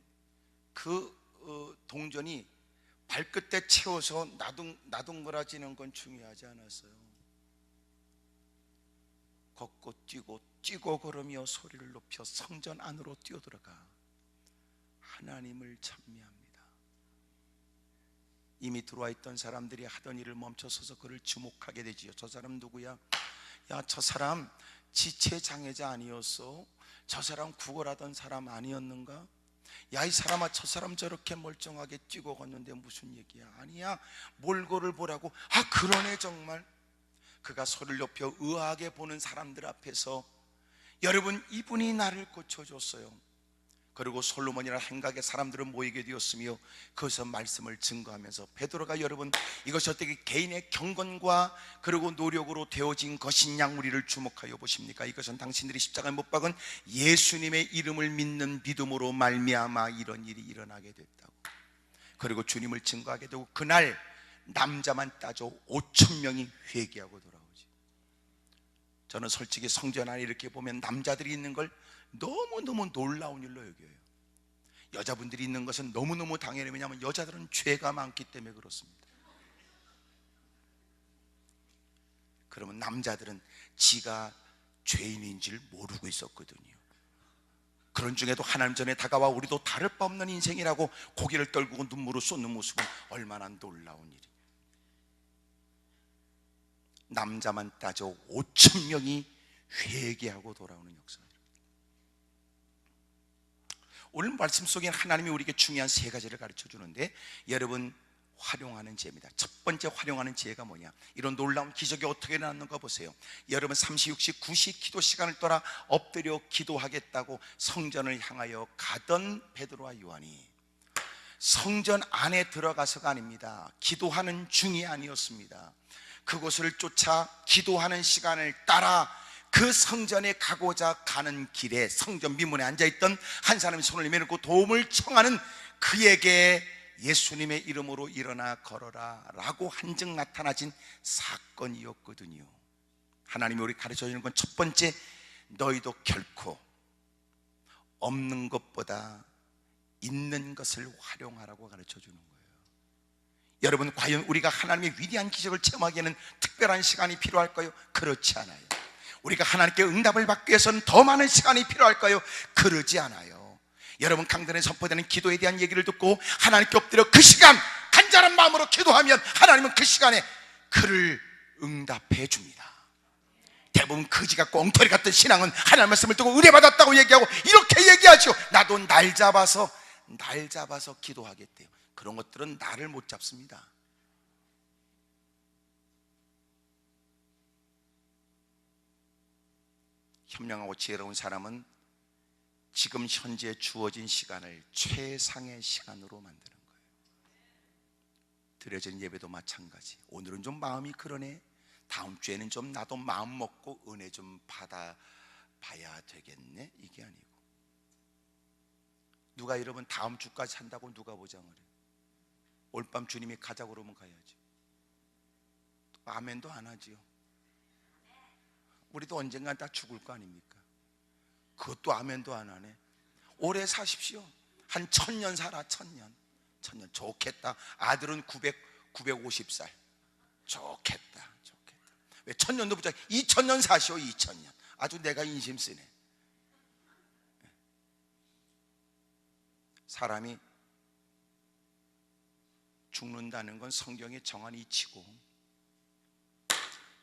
그 동전이 발끝에 채워서 나둥거려지는 건 중요하지 않았어요. 걷고 뛰고 걸으며 소리를 높여 성전 안으로 뛰어들어가 하나님을 찬미합니다. 이미 들어와 있던 사람들이 하던 일을 멈춰서서 그를 주목하게 되지요. 저 사람 누구야? 야, 저 사람 지체장애자 아니었어? 저 사람 구걸하던 사람 아니었는가? 야, 이 사람아, 저 사람 저렇게 멀쩡하게 뛰고 걷는데 무슨 얘기야? 아니야, 몰골을 보라고. 아, 그러네 정말. 그가 소리를 높여 의아하게 보는 사람들 앞에서 여러분, 이분이 나를 고쳐줬어요. 그리고 솔로몬이라는 행각의 사람들은 모이게 되었으며 거기서 말씀을 증거하면서 베드로가 여러분 이것이 어떻게 개인의 경건과 그리고 노력으로 되어진 것이냐 우리를 주목하여 보십니까? 이것은 당신들이 십자가에 못 박은 예수님의 이름을 믿는 믿음으로 말미암아 이런 일이 일어나게 됐다고. 그리고 주님을 증거하게 되고 그날 남자만 따져 5천 명이 회개하고 돌아오지. 저는 솔직히 성전 안에 이렇게 보면 남자들이 있는 걸 너무너무 놀라운 일로 여겨요. 여자분들이 있는 것은 너무너무 당연해요. 왜냐하면 여자들은 죄가 많기 때문에 그렇습니다. 그러면 남자들은 지가 죄인인 줄 모르고 있었거든요. 그런 중에도 하나님 전에 다가와 우리도 다를 바 없는 인생이라고 고개를 떨구고 눈물을 쏟는 모습은 얼마나 놀라운 일이에요. 남자만 따져 5천 명이 회개하고 돌아오는 역사입니다. 오늘 말씀 속에 하나님이 우리에게 중요한 세 가지를 가르쳐 주는데 여러분 활용하는 지혜입니다. 첫 번째 활용하는 지혜가 뭐냐? 이런 놀라운 기적이 어떻게 일어났는가 보세요. 여러분 3시, 6시, 9시 기도 시간을 떠나 엎드려 기도하겠다고 성전을 향하여 가던 베드로와 요한이 성전 안에 들어가서가 아닙니다. 기도하는 중이 아니었습니다. 그곳을 쫓아 기도하는 시간을 따라 그 성전에 가고자 가는 길에 성전 미문에 앉아있던 한 사람이 손을 내밀고 도움을 청하는 그에게 예수님의 이름으로 일어나 걸어라 라고 한즉 나타나진 사건이었거든요. 하나님이 우리 가르쳐 주는 건 첫 번째, 너희도 결코 없는 것보다 있는 것을 활용하라고 가르쳐 주는 거예요. 여러분, 과연 우리가 하나님의 위대한 기적을 체험하기에는 특별한 시간이 필요할까요? 그렇지 않아요. 우리가 하나님께 응답을 받기 위해서는 더 많은 시간이 필요할까요? 그러지 않아요. 여러분, 강단에 선포되는 기도에 대한 얘기를 듣고 하나님께 엎드려 그 시간 간절한 마음으로 기도하면 하나님은 그 시간에 그를 응답해 줍니다. 대부분 거지 같고 엉터리 같은 신앙은 하나님 말씀을 듣고 은혜받았다고 얘기하고 이렇게 얘기하죠. 나도 날 잡아서 기도하겠대요. 그런 것들은 나를 못 잡습니다. 현명하고 지혜로운 사람은 지금 현재 주어진 시간을 최상의 시간으로 만드는 거예요. 드려진 예배도 마찬가지. 오늘은 좀 마음이 그러네, 다음 주에는 좀 나도 마음 먹고 은혜 좀 받아봐야 되겠네, 이게 아니고, 누가 여러분 다음 주까지 한다고 누가 보장을 해요? 올밤 주님이 가자고 그러면 가야지. 아멘도 안 하지요. 우리도 언젠간 다 죽을 거 아닙니까? 그것도 아멘도 안 하네. 오래 사십시오. 한 1000년 살아. 1000년 좋겠다. 아들은 950살 좋겠다. 왜 1000년도 부자, 2000년 사시오. 2000년 아주 내가 인심 쓰네. 사람이 죽는다는 건 성경에 정한 이치고,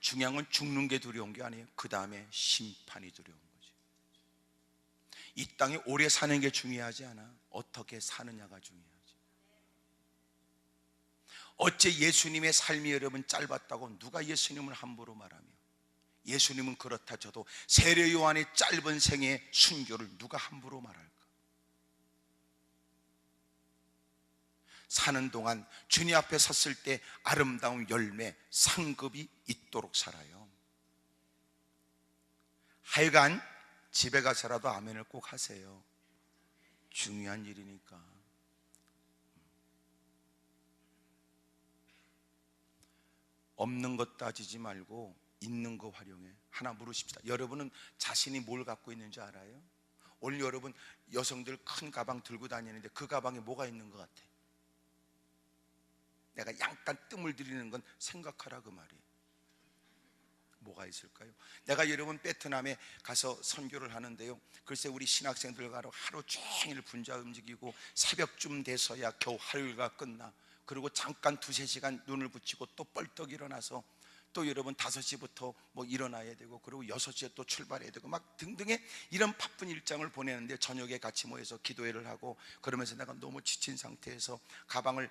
중요한 건 죽는 게 두려운 게 아니에요. 그 다음에 심판이 두려운 거지. 이 땅에 오래 사는 게 중요하지 않아. 어떻게 사느냐가 중요하지. 어째 예수님의 삶이 여러분 짧았다고 누가 예수님을 함부로 말하며, 예수님은 그렇다 쳐도 세례 요한의 짧은 생의 순교를 누가 함부로 말할까? 사는 동안 주님 앞에 섰을 때 아름다운 열매, 상급이 있도록 살아요. 하여간 집에 가서라도 아멘을 꼭 하세요. 중요한 일이니까. 없는 것 따지지 말고 있는 거 활용해. 하나 물으십시다. 여러분은 자신이 뭘 갖고 있는지 알아요? 오늘 여러분 여성들 큰 가방 들고 다니는데 그 가방에 뭐가 있는 것 같아? 내가 약간 뜸을 들이는 건 생각하라 그 말이에요. 뭐가 있을까요? 내가 여러분 베트남에 가서 선교를 하는데요, 글쎄 우리 신학생들과 하루 종일 분자 움직이고 새벽쯤 돼서야 겨우 하루가 끝나. 그리고 잠깐 2-3시간 눈을 붙이고 또 벌떡 일어나서 또 여러분 5시부터 뭐 일어나야 되고, 그리고 6시에 또 출발해야 되고, 막 등등의 이런 바쁜 일정을 보내는데, 저녁에 같이 모여서 기도회를 하고, 그러면서 내가 너무 지친 상태에서 가방을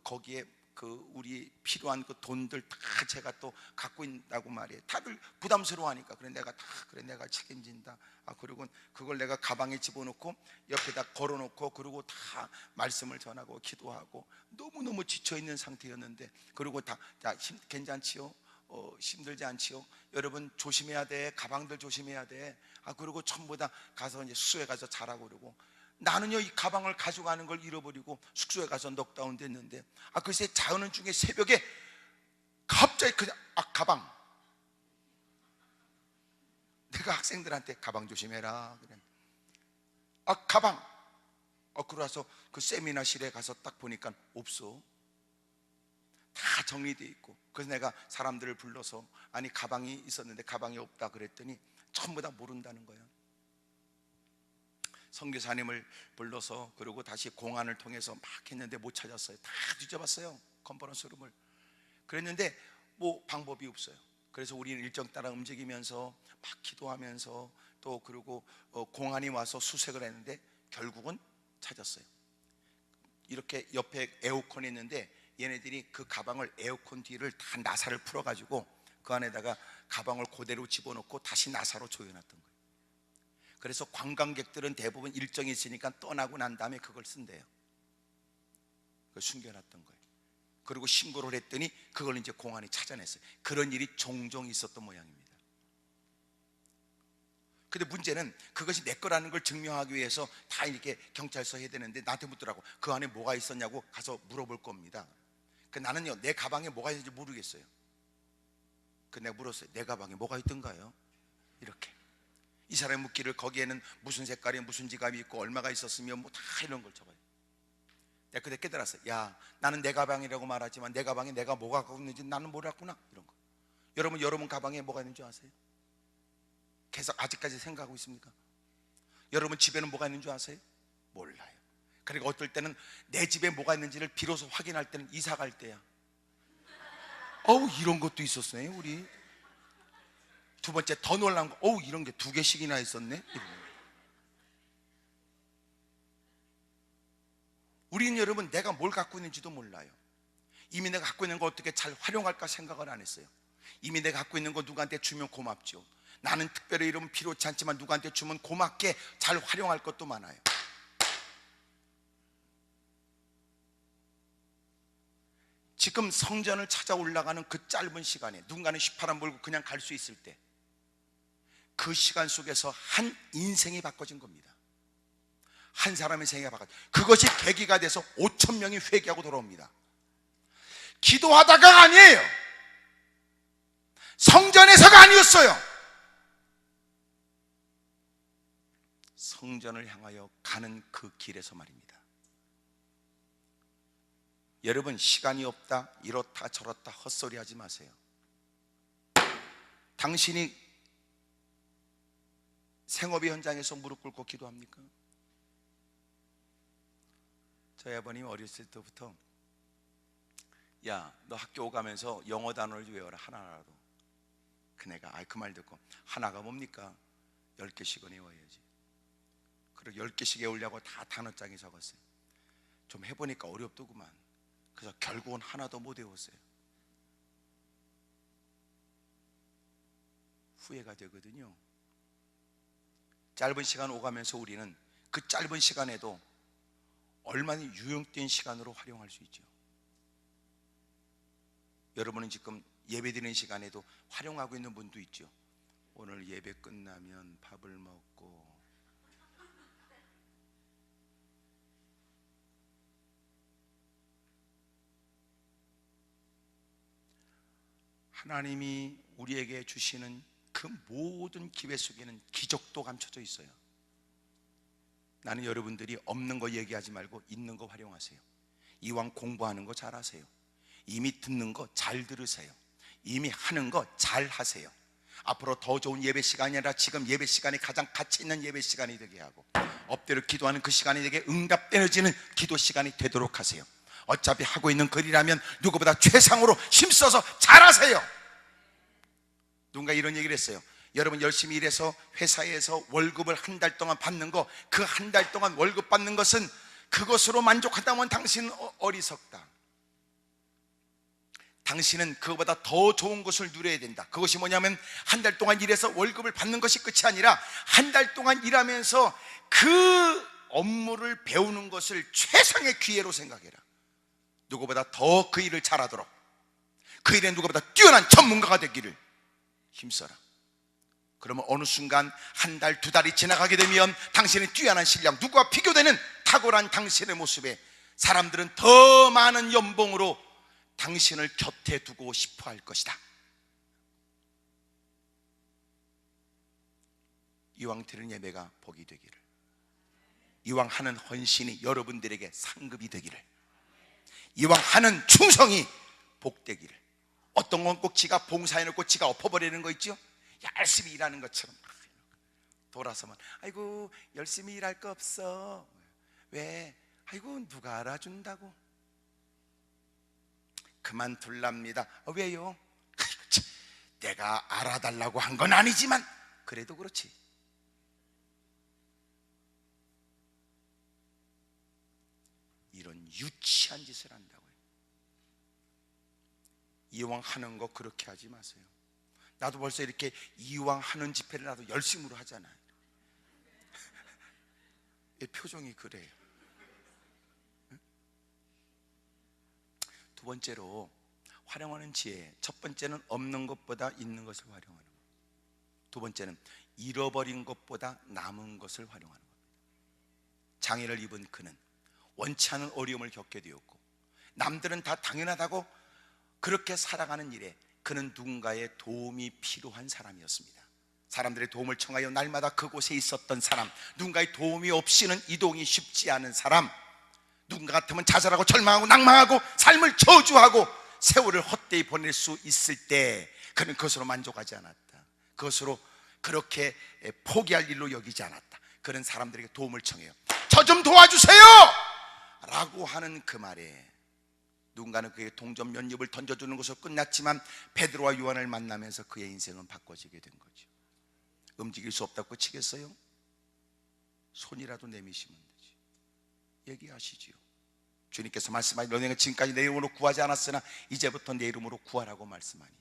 거기에 우리 필요한 그 돈들 다 제가 또 갖고 있다고 말이에요. 다들 부담스러워하니까 그래 내가 책임진다. 그리고 그걸 내가 가방에 집어넣고 옆에다 걸어놓고, 그리고 다 말씀을 전하고 기도하고 너무너무 지쳐있는 상태였는데, 그리고 다 괜찮지요? 힘들지 않지요? 여러분 조심해야 돼. 가방들 조심해야 돼. 그리고 전부 다 가서 이제 숙소에 가서 자라고 그러고, 나는요 이 가방을 가져가는 걸 잃어버리고 숙소에 가서 넉다운 됐는데, 글쎄 자는 중에 새벽에 갑자기 그냥 가방, 내가 학생들한테 가방 조심해라 그래. 가방. 그러서 그 세미나실에 가서 딱 보니까 없어. 다 정리되어 있고. 그래서 내가 사람들을 불러서 아니 가방이 있었는데 가방이 없다 그랬더니 전부 다 모른다는 거야. 선교사님을 불러서 그리고 다시 공안을 통해서 막 했는데 못 찾았어요. 다 뒤져봤어요. 컨퍼런스 룸을. 그랬는데 뭐 방법이 없어요. 그래서 우리는 일정 따라 움직이면서 막 기도하면서 또 그리고 공안이 와서 수색을 했는데 결국은 찾았어요. 이렇게 옆에 에어컨이 있는데 얘네들이 그 가방을 에어컨 뒤를 다 나사를 풀어가지고 그 안에다가 가방을 그대로 집어넣고 다시 나사로 조여놨던 거예요. 그래서 관광객들은 대부분 일정이 있으니까 떠나고 난 다음에 그걸 쓴대요. 그걸 숨겨놨던 거예요. 그리고 신고를 했더니 그걸 이제 공안이 찾아냈어요. 그런 일이 종종 있었던 모양입니다. 근데 문제는 그것이 내 거라는 걸 증명하기 위해서 다 이렇게 경찰서 해야 되는데 나한테 묻더라고. 그 안에 뭐가 있었냐고 가서 물어볼 겁니다. 나는요 내 가방에 뭐가 있는지 모르겠어요. 내가 물었어요. 내 가방에 뭐가 있던가요? 이렇게. 이 사람이 묻기를 거기에는 무슨 색깔이 무슨 지갑이 있고 얼마가 있었으며 뭐 다 이런 걸 적어요. 내가 그때 깨달았어요. 야, 나는 내 가방이라고 말하지만 내 가방에 내가 뭐가 갖고 있는지 나는 몰랐구나. 이런 거. 여러분 가방에 뭐가 있는 줄 아세요? 계속 아직까지 생각하고 있습니까? 여러분 집에는 뭐가 있는 줄 아세요? 몰라요. 그리고 어떨 때는 내 집에 뭐가 있는지를 비로소 확인할 때는 이사 갈 때야. 어우, 이런 것도 있었네 우리. 두 번째 더 놀란 거, 어우, 이런 게 두 개씩이나 있었네. 우리는 여러분, 내가 뭘 갖고 있는지도 몰라요. 이미 내가 갖고 있는 거 어떻게 잘 활용할까 생각을 안 했어요. 이미 내가 갖고 있는 거 누구한테 주면 고맙죠. 나는 특별히 이러면 필요치 않지만 누구한테 주면 고맙게 잘 활용할 것도 많아요. 지금 성전을 찾아 올라가는 그 짧은 시간에 누군가는 휘파람 불고 그냥 갈 수 있을 때, 그 시간 속에서 한 인생이 바꿔진 겁니다. 한 사람의 생애가 바꿔진, 그것이 계기가 돼서 5천 명이 회개하고 돌아옵니다. 기도하다가 아니에요. 성전에서가 아니었어요. 성전을 향하여 가는 그 길에서 말입니다. 여러분, 시간이 없다, 이렇다 저렇다 헛소리 하지 마세요. 당신이 생업의 현장에서 무릎 꿇고 기도합니까? 저희 아버님 어렸을 때부터, 야, 너 학교 오가면서 영어 단어를 외워라, 하나라도. 그 내가 그 말 듣고, 하나가 뭡니까? 10개씩은 외워야지. 그리고 10개씩 외우려고 다 단어장에 적었어요. 좀 해보니까 어렵더구만. 그래서 결국은 하나도 못 외웠어요. 후회가 되거든요. 짧은 시간 오가면서 우리는 그 짧은 시간에도 얼마나 유용된 시간으로 활용할 수 있죠. 여러분은 지금 예배드리는 시간에도 활용하고 있는 분도 있죠. 오늘 예배 끝나면 밥을 먹고, 하나님이 우리에게 주시는 그 모든 기회 속에는 기적도 감춰져 있어요. 나는 여러분들이 없는 거 얘기하지 말고 있는 거 활용하세요. 이왕 공부하는 거 잘하세요. 이미 듣는 거 잘 들으세요. 이미 하는 거 잘 하세요. 앞으로 더 좋은 예배 시간이 아니라 지금 예배 시간이 가장 가치 있는 예배 시간이 되게 하고, 엎드려 기도하는 그 시간이 되게 응답되어지는 기도 시간이 되도록 하세요. 어차피 하고 있는 글이라면 누구보다 최상으로 힘써서 잘하세요. 누군가 이런 얘기를 했어요. 여러분, 열심히 일해서 회사에서 월급을 한 달 동안 받는 거, 그 한 달 동안 월급 받는 것은 그것으로 만족하다면 당신은 어리석다. 당신은 그거보다 더 좋은 것을 누려야 된다. 그것이 뭐냐면, 한 달 동안 일해서 월급을 받는 것이 끝이 아니라 한 달 동안 일하면서 그 업무를 배우는 것을 최상의 기회로 생각해라. 누구보다 더 그 일을 잘하도록, 그 일에 누구보다 뛰어난 전문가가 되기를 힘써라. 그러면 어느 순간 한 달, 두 달이 지나가게 되면 당신의 뛰어난 실력, 누구와 비교되는 탁월한 당신의 모습에 사람들은 더 많은 연봉으로 당신을 곁에 두고 싶어 할 것이다. 이왕 드리는 예배가 복이 되기를, 이왕 하는 헌신이 여러분들에게 상급이 되기를, 이왕 하는 충성이 복되기를. 어떤 건 꼭 지가 봉사해놓고 지가 엎어버리는 거 있죠? 열심히 일하는 것처럼 돌아서면, 아이고 열심히 일할 거 없어. 왜? 아이고 누가 알아준다고. 그만둘랍니다. 왜요? 내가 알아달라고 한 건 아니지만 그래도 그렇지. 이런 유치한 짓을 한다고요. 이왕 하는 거 그렇게 하지 마세요. 나도 벌써 이렇게 이왕 하는 집회를 나도 열심으로 하잖아요. 표정이 그래요. 두 번째로 활용하는 지혜, 첫 번째는 없는 것보다 있는 것을 활용하는 것, 두 번째는 잃어버린 것보다 남은 것을 활용하는 겁니다. 장애를 입은 그는 원치 않은 어려움을 겪게 되었고, 남들은 다 당연하다고 그렇게 살아가는 일에 그는 누군가의 도움이 필요한 사람이었습니다. 사람들의 도움을 청하여 날마다 그곳에 있었던 사람, 누군가의 도움이 없이는 이동이 쉽지 않은 사람, 누군가 같으면 자살하고 절망하고 낭망하고 삶을 저주하고 세월을 헛되이 보낼 수 있을 때 그는 그것으로 만족하지 않았다. 그것으로 그렇게 포기할 일로 여기지 않았다. 그런 사람들에게 도움을 청해요. 저 좀 도와주세요! 라고 하는 그 말에 누군가는 그에게 동전 몇 입을 던져주는 것으로 끝났지만 베드로와 요한을 만나면서 그의 인생은 바꿔지게 된 거죠. 움직일 수 없다고 치겠어요? 손이라도 내미시면 되지. 얘기하시지요. 주님께서 말씀하니 너네가 지금까지 내 이름으로 구하지 않았으나 이제부터 내 이름으로 구하라고 말씀하니,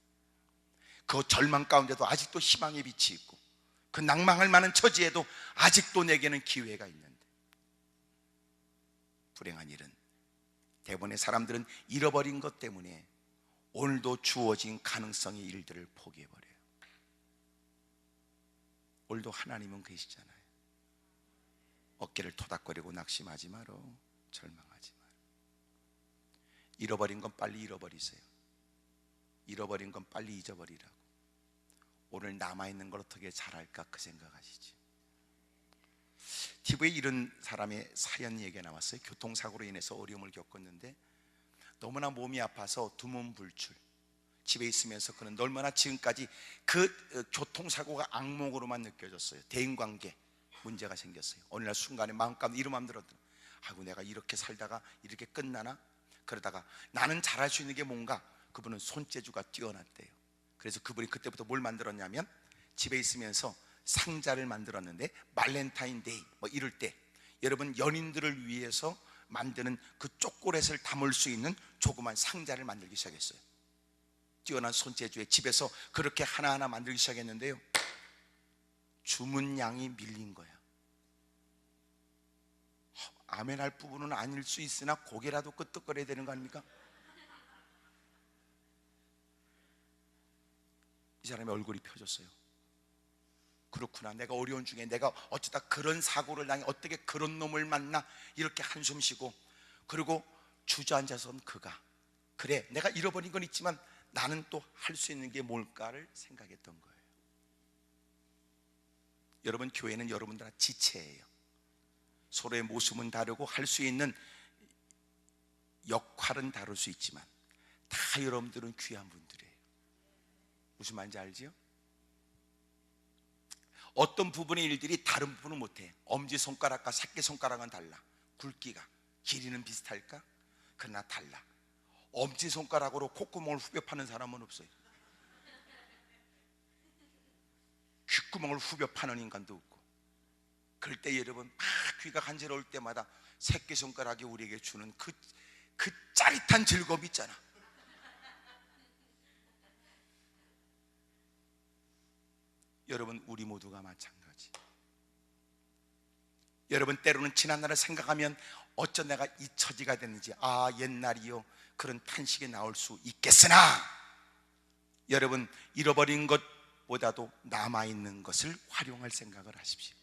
그 절망 가운데도 아직도 희망의 빛이 있고 그 낭망할 만한 처지에도 아직도 내게는 기회가 있는데, 불행한 일은 대부분의 사람들은 잃어버린 것 때문에 오늘도 주어진 가능성의 일들을 포기해버려요. 오늘도 하나님은 계시잖아요. 어깨를 토닥거리고 낙심하지 말어, 절망하지 말어. 잃어버린 건 빨리 잃어버리세요. 잃어버린 건 빨리 잊어버리라고. 오늘 남아있는 걸 어떻게 잘할까 그 생각하시지. TV에 이런 사람의 사연 얘기가 나왔어요. 교통사고로 인해서 어려움을 겪었는데 너무나 몸이 아파서 두문불출, 집에 있으면서 그는 얼마나 지금까지 그 교통사고가 악몽으로만 느껴졌어요. 대인관계 문제가 생겼어요. 어느 날 순간에 마음 가운데 이런 마음 들었더니, 아이고 내가 이렇게 살다가 이렇게 끝나나? 그러다가 나는 잘할 수 있는 게 뭔가? 그분은 손재주가 뛰어났대요. 그래서 그분이 그때부터 뭘 만들었냐면, 집에 있으면서 상자를 만들었는데 발렌타인데이 뭐 이럴 때 여러분 연인들을 위해서 만드는 그 초콜릿을 담을 수 있는 조그만 상자를 만들기 시작했어요. 뛰어난 손재주에 집에서 그렇게 하나하나 만들기 시작했는데요, 주문량이 밀린 거야. 아멘할 부분은 아닐 수 있으나 고개라도 끄덕거려야 되는 거 아닙니까? 이 사람의 얼굴이 펴졌어요. 그렇구나, 내가 어려운 중에 내가 어쩌다 그런 사고를 당해 어떻게 그런 놈을 만나, 이렇게 한숨 쉬고, 그리고 주저앉아선 그가, 그래 내가 잃어버린 건 있지만 나는 또 할 수 있는 게 뭘까를 생각했던 거예요. 여러분, 교회는 여러분들 지체예요. 서로의 모습은 다르고 할 수 있는 역할은 다를 수 있지만 다 여러분들은 귀한 분들이에요. 무슨 말인지 알지요? 어떤 부분의 일들이 다른 부분은 못해. 엄지손가락과 새끼손가락은 달라. 굵기가, 길이는 비슷할까? 그러나 달라. 엄지손가락으로 콧구멍을 후벼 파는 사람은 없어요. 귓구멍을 후벼 파는 인간도 없고. 그럴 때 여러분, 막 귀가 간지러울 때마다 새끼손가락이 우리에게 주는 그 짜릿한 즐거움이 있잖아. 여러분, 우리 모두가 마찬가지. 여러분, 때로는 지난날을 생각하면 어쩜 내가 이 처지가 됐는지, 아 옛날이요, 그런 탄식이 나올 수 있겠으나, 여러분, 잃어버린 것보다도 남아있는 것을 활용할 생각을 하십시오.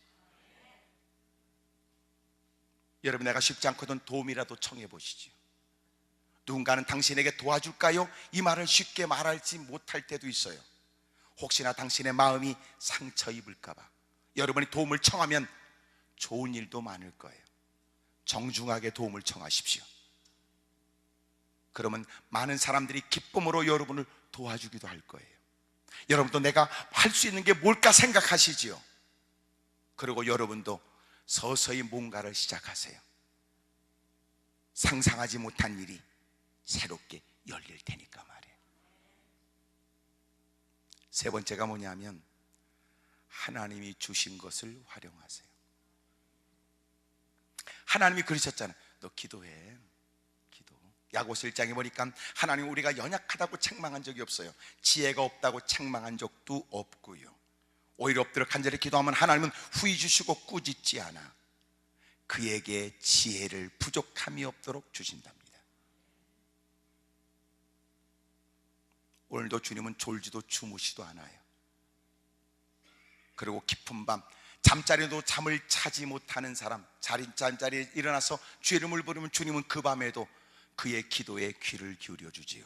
여러분, 내가 쉽지 않거든 도움이라도 청해 보시죠. 누군가는 당신에게 도와줄까요? 이 말을 쉽게 말할지 못할 때도 있어요. 혹시나 당신의 마음이 상처 입을까 봐 여러분이 도움을 청하면 좋은 일도 많을 거예요. 정중하게 도움을 청하십시오. 그러면 많은 사람들이 기쁨으로 여러분을 도와주기도 할 거예요. 여러분도 내가 할 수 있는 게 뭘까 생각하시지요. 그리고 여러분도 서서히 뭔가를 시작하세요. 상상하지 못한 일이 새롭게 열릴 테니까 말이에요. 세 번째가 뭐냐면, 하나님이 주신 것을 활용하세요. 하나님이 그러셨잖아요. 너 기도해. 기도. 야고보서 1장에 보니까 하나님 우리가 연약하다고 책망한 적이 없어요. 지혜가 없다고 책망한 적도 없고요. 오히려 엎드려 간절히 기도하면 하나님은 후히 주시고 꾸짖지 않아 그에게 지혜를 부족함이 없도록 주신답니다. 오늘도 주님은 졸지도 주무시도 않아요. 그리고 깊은 밤 잠자리도 잠을 자지 못하는 사람, 잠자리에 일어나서 주 이름을 부르면 주님은 그 밤에도 그의 기도에 귀를 기울여 주지요.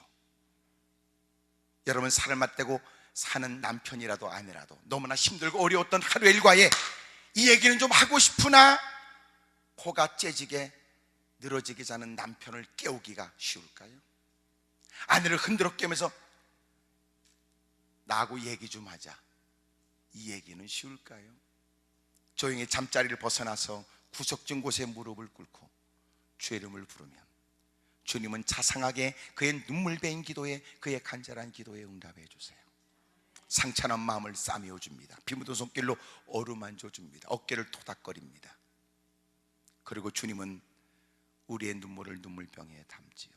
여러분, 살을 맞대고 사는 남편이라도 아내라도 너무나 힘들고 어려웠던 하루 일과에 이 얘기는 좀 하고 싶으나 코가 째지게 늘어지게 자는 남편을 깨우기가 쉬울까요? 아내를 흔들어 깨면서 나하고 얘기 좀 하자, 이 얘기는 쉬울까요? 조용히 잠자리를 벗어나서 구석진 곳에 무릎을 꿇고 주 이름을 부르면 주님은 자상하게 그의 눈물 베인 기도에, 그의 간절한 기도에 응답해 주세요. 상처난 마음을 싸매어 줍니다. 피 묻은 손길로 어루만져 줍니다. 어깨를 토닥거립니다. 그리고 주님은 우리의 눈물을 눈물병에 담지요.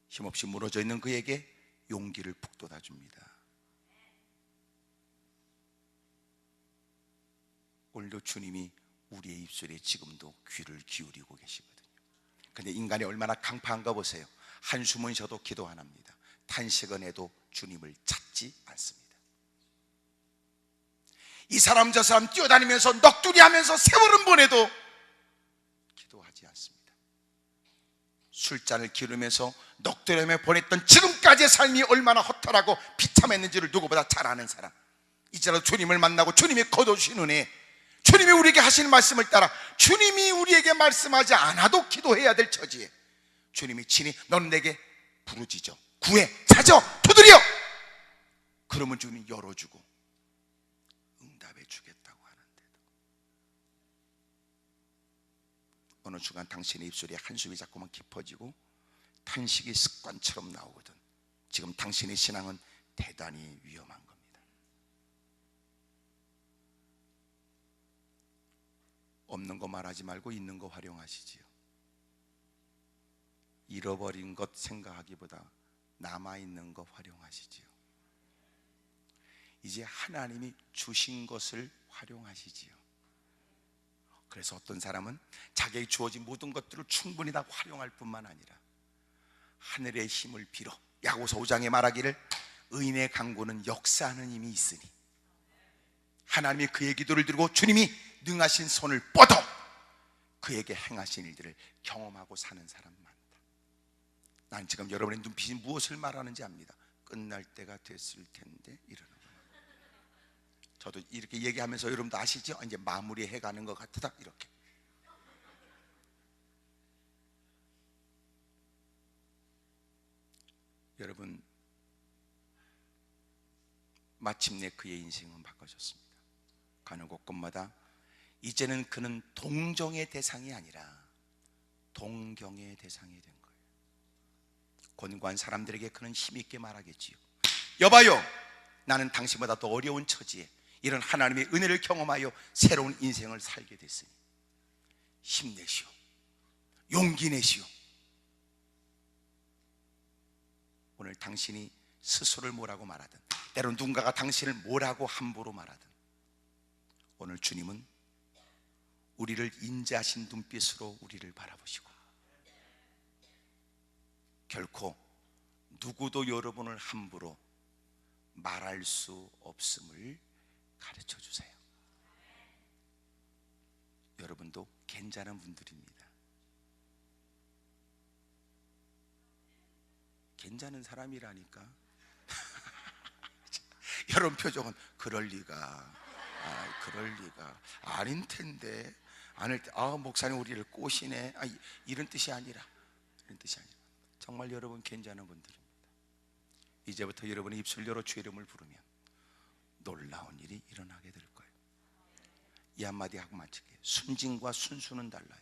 힘없이 무너져 있는 그에게 용기를 북돋아 줍니다. 오늘도 주님이 우리의 입술에 지금도 귀를 기울이고 계시거든요. 근데 인간이 얼마나 강파한가 보세요. 한숨은 쉬어도 기도 안 합니다. 탄식은 해도 주님을 찾지 않습니다. 이 사람 저 사람 뛰어다니면서 넋두리 하면서 세월은 보내도 기도하지 않습니다. 술잔을 기르면서 넋두리하며 보냈던 지금까지의 삶이 얼마나 허탈하고 비참했는지를 누구보다 잘 아는 사람, 이제라도 주님을 만나고 주님이 거둬주신 은혜, 주님이 우리에게 하시는 말씀을 따라 주님이 우리에게 말씀하지 않아도 기도해야 될 처지에 주님이 친히 너는 내게 부르짖어, 구해, 찾아, 두드려. 그러면 주님이 열어주고 응답해 주겠다고 하는데도 어느 순간 당신의 입술에 한숨이 자꾸만 깊어지고 탄식이 습관처럼 나오거든. 지금 당신의 신앙은 대단히 위험한 겁니다. 없는 거 말하지 말고 있는 거 활용하시지요. 잃어버린 것 생각하기보다 남아있는 거 활용하시지요. 이제 하나님이 주신 것을 활용하시지요. 그래서 어떤 사람은 자기에게 주어진 모든 것들을 충분히 다 활용할 뿐만 아니라 하늘의 힘을 빌어, 야고보서 5장에 말하기를 의인의 강구는 역사하는 힘이 있으니 하나님이 그의 기도를 들고 주님이 능하신 손을 뻗어 그에게 행하신 일들을 경험하고 사는 사람 많다. 난 지금 여러분의 눈빛이 무엇을 말하는지 압니다. 끝날 때가 됐을 텐데 이러는 거예요. 저도 이렇게 얘기하면서 여러분도 아시죠? 이제 마무리해 가는 것 같다 이렇게. 여러분, 마침내 그의 인생은 바꿔졌습니다. 가는 곳곳마다 이제는 그는 동정의 대상이 아니라 동경의 대상이 된 거예요. 권고한 사람들에게 그는 힘있게 말하겠지요. 여봐요, 나는 당신보다 더 어려운 처지에 이런 하나님의 은혜를 경험하여 새로운 인생을 살게 됐으니 힘내시오, 용기 내시오. 오늘 당신이 스스로를 뭐라고 말하든, 때론 누군가가 당신을 뭐라고 함부로 말하든, 오늘 주님은 우리를 인자하신 눈빛으로 우리를 바라보시고 결코 누구도 여러분을 함부로 말할 수 없음을 가르쳐 주세요. 여러분도 괜찮은 분들입니다. 괜찮은 사람이라니까. 여러분 표정은 그럴 리가, 그럴 리가 아닌 텐데, 아닐 때, 목사님 우리를 꼬시네, 이런 뜻이 아니라, 이런 뜻이 아니라 정말 여러분 괜찮은 분들입니다. 이제부터 여러분의 입술 열어 주의 이름을 부르면 놀라운 일이 일어나게 될 거예요. 이 한마디 하고 마칠게요. 순진과 순수는 달라요.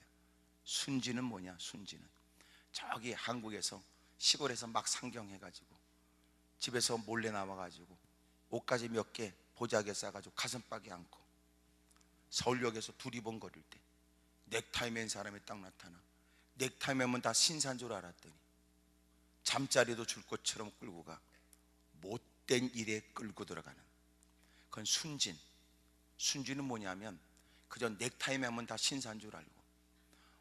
순진은 뭐냐? 순진은 저기 한국에서 시골에서 막 상경해가지고 집에서 몰래 나와가지고 옷가지 몇 개 보자기에 싸가지고 가슴팍에 안고 서울역에서 두리번거릴 때 넥타이 맨 사람이 딱 나타나. 넥타이 매면 다 신사인 줄 알았더니 잠자리도 줄 것처럼 끌고 가. 못된 일에 끌고 들어가는, 그건 순진. 순진은 뭐냐면 그저 넥타이 매면 다 신사인 줄 알고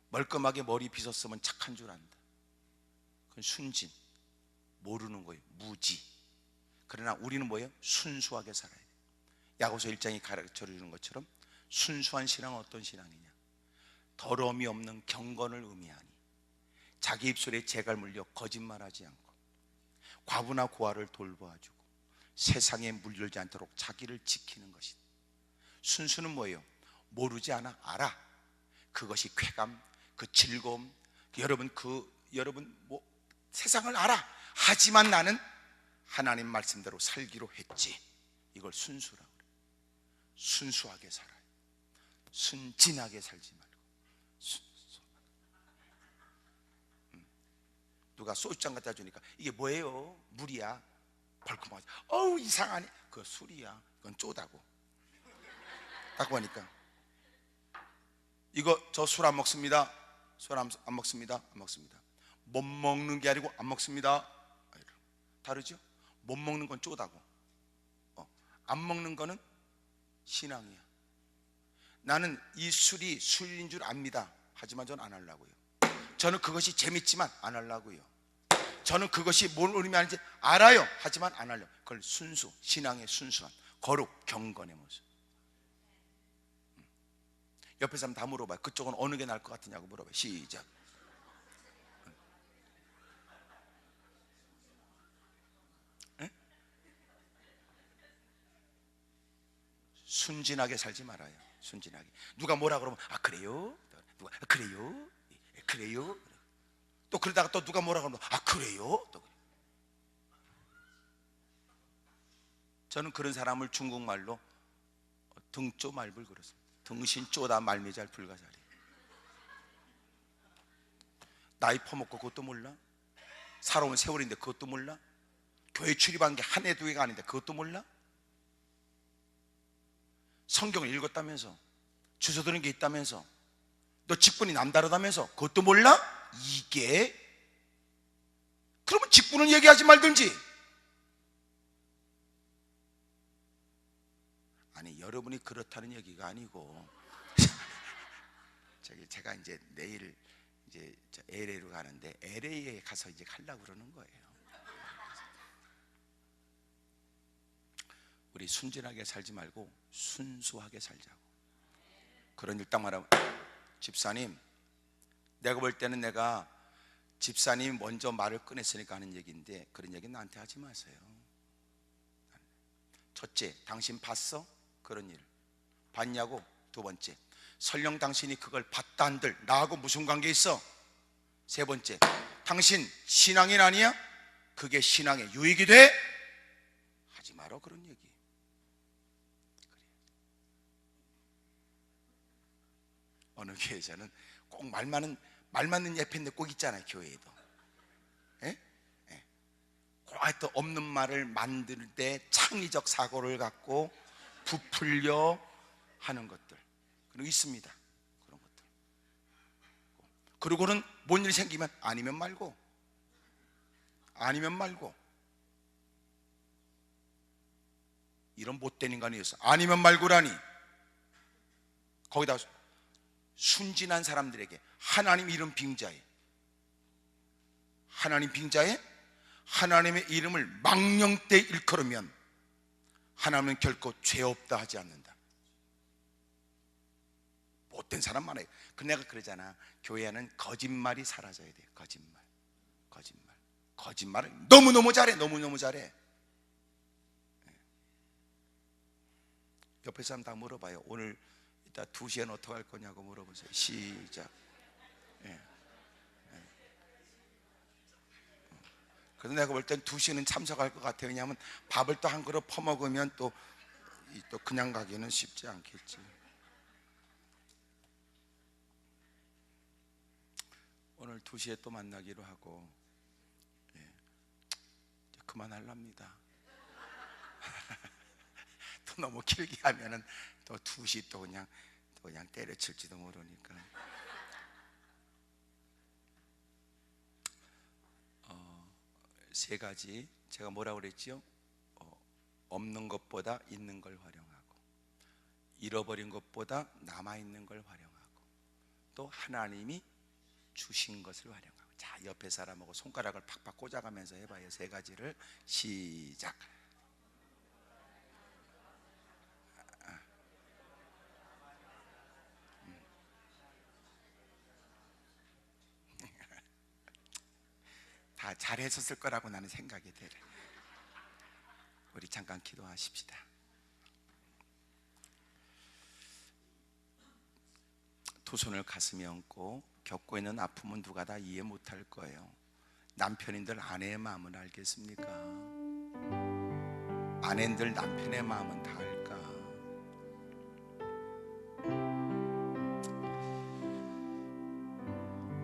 멀끔하게 머리 빗었으면 착한 줄 안다. 그건 순진. 모르는 거예요. 무지. 그러나 우리는 뭐예요? 순수하게 살아야 돼요. 야고보서 1장이 가르쳐 주는 것처럼 순수한 신앙은 어떤 신앙이냐? 더러움이 없는 경건을 의미하니 자기 입술에 재갈 물려 거짓말하지 않고 과부나 고아를 돌보아주고 세상에 물들지 않도록 자기를 지키는 것이다. 순수는 뭐예요? 모르지 않아, 알아. 그것이 쾌감, 그 즐거움, 여러분 세상을 알아. 하지만 나는 하나님 말씀대로 살기로 했지. 이걸 순수라고 그래요. 순수하게 살아요. 순진하게 살지 말고 순수. 누가 소주잔 갖다 주니까 이게 뭐예요? 물이야. 벌컥하지. 어우 이상하네. 그거 술이야. 그건 쪼다고. 딱 보니까 이거 저 술 안 먹습니다. 술 안 먹습니다. 안 먹습니다. 못 먹는 게 아니고 안 먹습니다. 다르죠? 못 먹는 건 쪼다고. 안 먹는 거는 신앙이야. 나는 이 술이 술인 줄 압니다. 하지만 저는 안 하려고요. 저는 그것이 재밌지만 안 하려고요. 저는 그것이 뭘 의미하는지 알아요. 하지만 안 하려고. 그걸 순수, 신앙의 순수한 거룩, 경건의 모습. 옆에 사람 다 물어봐요. 그쪽은 어느 게 나을 것 같으냐고 물어봐요. 시작. 에? 순진하게 살지 말아요. 순진하게. 누가 뭐라 그러면 아 그래요? 누가 아, 그래요? 그래요? 또 그러다가 또 누가 뭐라 그러면 아 그래요? 또 그래요. 저는 그런 사람을 중국말로 등쪼 말불 그렇습니다. 등신 쪼다 말미잘 불가사리. 나이 퍼먹고 그것도 몰라? 살아온 세월인데 그것도 몰라? 교회 출입한 게 한 해 두 해가 아닌데 그것도 몰라? 성경을 읽었다면서, 주워 들은 게 있다면서, 너 직분이 남다르다면서 그것도 몰라? 이게? 그러면 직분은 얘기하지 말든지. 아니 여러분이 그렇다는 얘기가 아니고 제가 이제 내일 이제 LA로 가는데 LA에 가서 이제 가려고 그러는 거예요. 우리 순진하게 살지 말고 순수하게 살자고. 그런 일 딱 말하면 집사님, 내가 볼 때는 내가 집사님이 먼저 말을 꺼냈으니까 하는 얘기인데 그런 얘기 나한테 하지 마세요. 첫째, 당신 봤어? 그런 일 봤냐고? 두 번째, 설령 당신이 그걸 봤다 한들 나하고 무슨 관계 있어? 세 번째, 당신 신앙인 아니야? 그게 신앙에 유익이 돼? 하지 마라 그런 얘기. 어느 교회에서는 꼭 말 맞는 예편데 꼭 있잖아요. 교회에도 또 없는 말을 만들 때 창의적 사고를 갖고 부풀려 하는 것들 그리고 있습니다. 그런 것들. 그리고는 뭔 일이 생기면 아니면 말고 이런 못된 인간이었어. 아니면 말고라니. 거기다 순진한 사람들에게 하나님 이름 빙자해. 하나님 빙자해? 하나님의 이름을 망령되이 일컬으면 하나님은 결코 죄 없다 하지 않는다. 못된 사람 많아요. 그 내가 그러잖아. 교회는 거짓말이 사라져야 돼. 거짓말을 너무너무 잘해. 너무너무 잘해. 옆에 사람 다 물어봐요. 오늘 이따 2시에는 어떻게 할 거냐고 물어보세요. 시작. 그래서 내가 볼 땐 2시는 참석할 것 같아요. 왜냐하면 밥을 또 한 그릇 퍼먹으면 또 그냥 가기는 쉽지 않겠지. 오늘 2시에 또 만나기로 하고 그만하랍니다. 또 너무 길게 하면은 또 2시 또 그냥 때려칠지도 모르니까. 세 가지 제가 뭐라고 그랬지요? 없는 것보다 있는 걸 활용하고, 잃어버린 것보다 남아있는 걸 활용하고, 또 하나님이 주신 것을 활용하고. 자, 옆에 사람하고 손가락을 팍팍 꽂아가면서 해봐요. 세 가지를. 시작. 다 잘했었을 거라고 나는 생각이 돼. 우리 잠깐 기도하십시다. 두 손을 가슴에 얹고 겪고 있는 아픔은 누가 다 이해 못할 거예요. 남편인들 아내의 마음은 알겠습니까? 아내인들 남편의 마음은 다 알까?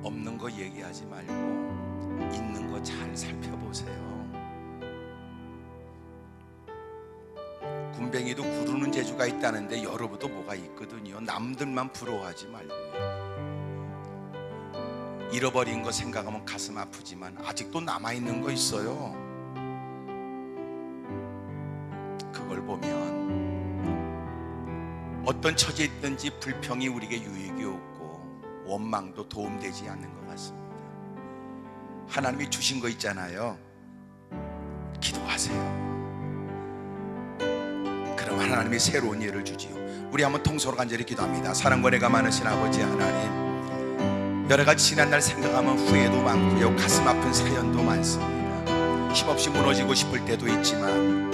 없는 거 얘기하지 말고 있는 거 잘 살펴보세요. 군뱅이도 구르는 재주가 있다는데 여러분도 뭐가 있거든요. 남들만 부러워하지 말고요. 잃어버린 거 생각하면 가슴 아프지만 아직도 남아있는 거 있어요. 그걸 보면 어떤 처지에 있든지 불평이 우리에게 유익이 없고 원망도 도움되지 않는 것 같습니다. 하나님이 주신 거 있잖아요. 기도하세요. 그럼 하나님이 새로운 예를 주지요. 우리 한번 통성으로 간절히 기도합니다. 사랑과 은혜가 많으신 아버지 하나님, 여러 가지 지난날 생각하면 후회도 많고요, 가슴 아픈 사연도 많습니다. 힘없이 무너지고 싶을 때도 있지만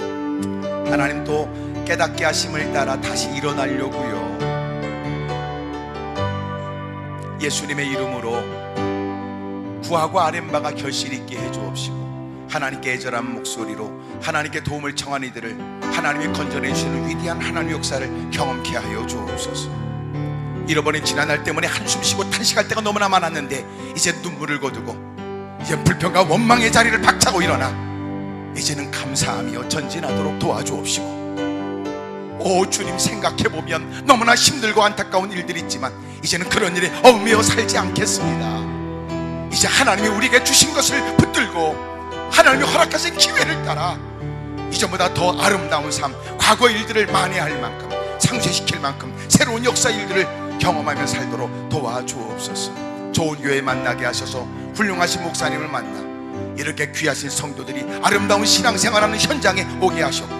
하나님 또 깨닫게 하심을 따라 다시 일어나려고요. 예수님의 이름으로 구하고 아뢰는 바가 결실 있게 해주옵시고, 하나님께 애절한 목소리로 하나님께 도움을 청한 이들을 하나님이 건져내 주시는 위대한 하나님의 역사를 경험케 하여 주옵소서. 잃어버린 지난날 때문에 한숨 쉬고 탄식할 때가 너무나 많았는데 이제 눈물을 거두고 이제 불평과 원망의 자리를 박차고 일어나 이제는 감사하며 전진하도록 도와주옵시고, 오 주님, 생각해보면 너무나 힘들고 안타까운 일들이 있지만 이제는 그런 일에 얽매여 살지 않겠습니다. 이제 하나님이 우리에게 주신 것을 붙들고 하나님이 허락하신 기회를 따라 이전보다 더 아름다운 삶, 과거 일들을 만회할 만큼, 상쇄시킬 만큼 새로운 역사 일들을 경험하며 살도록 도와주옵소서. 좋은 교회 만나게 하셔서 훌륭하신 목사님을 만나 이렇게 귀하신 성도들이 아름다운 신앙생활하는 현장에 오게 하셨고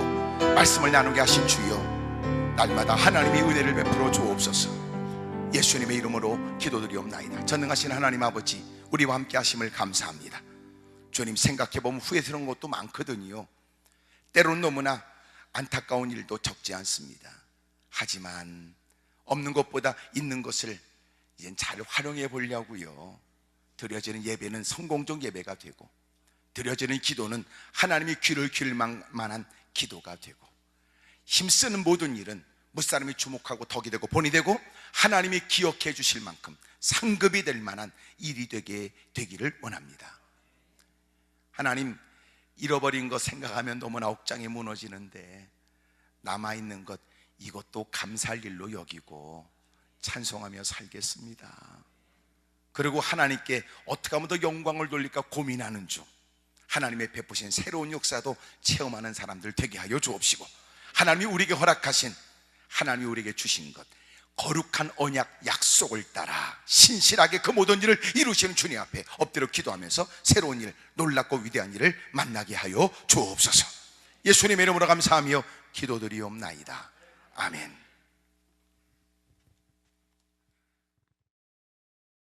말씀을 나누게 하신 주여, 날마다 하나님의 은혜를 베풀어 주옵소서. 예수님의 이름으로 기도드리옵나이다. 전능하신 하나님 아버지, 우리와 함께 하심을 감사합니다. 주님, 생각해보면 후회스러운 것도 많거든요. 때로는 너무나 안타까운 일도 적지 않습니다. 하지만 없는 것보다 있는 것을 이젠 잘 활용해 보려고요. 드려지는 예배는 성공적 예배가 되고, 드려지는 기도는 하나님이 귀를 기울 만한 기도가 되고, 힘쓰는 모든 일은 무사람이 주목하고 덕이 되고 본이 되고 하나님이 기억해 주실 만큼 상급이 될 만한 일이 되기를 원합니다. 하나님, 잃어버린 것 생각하면 너무나 억장이 무너지는데 남아있는 것, 이것도 감사할 일로 여기고 찬송하며 살겠습니다. 그리고 하나님께 어떻게 하면 더 영광을 돌릴까 고민하는 중 하나님의 베푸신 새로운 역사도 체험하는 사람들 되게 하여 주옵시고, 하나님이 우리에게 허락하신, 하나님이 우리에게 주신 것, 거룩한 언약 약속을 따라 신실하게 그 모든 일을 이루시는 주님 앞에 엎드려 기도하면서 새로운 일, 놀랍고 위대한 일을 만나게 하여 주옵소서. 예수님의 이름으로 감사하며 기도드리옵나이다. 아멘.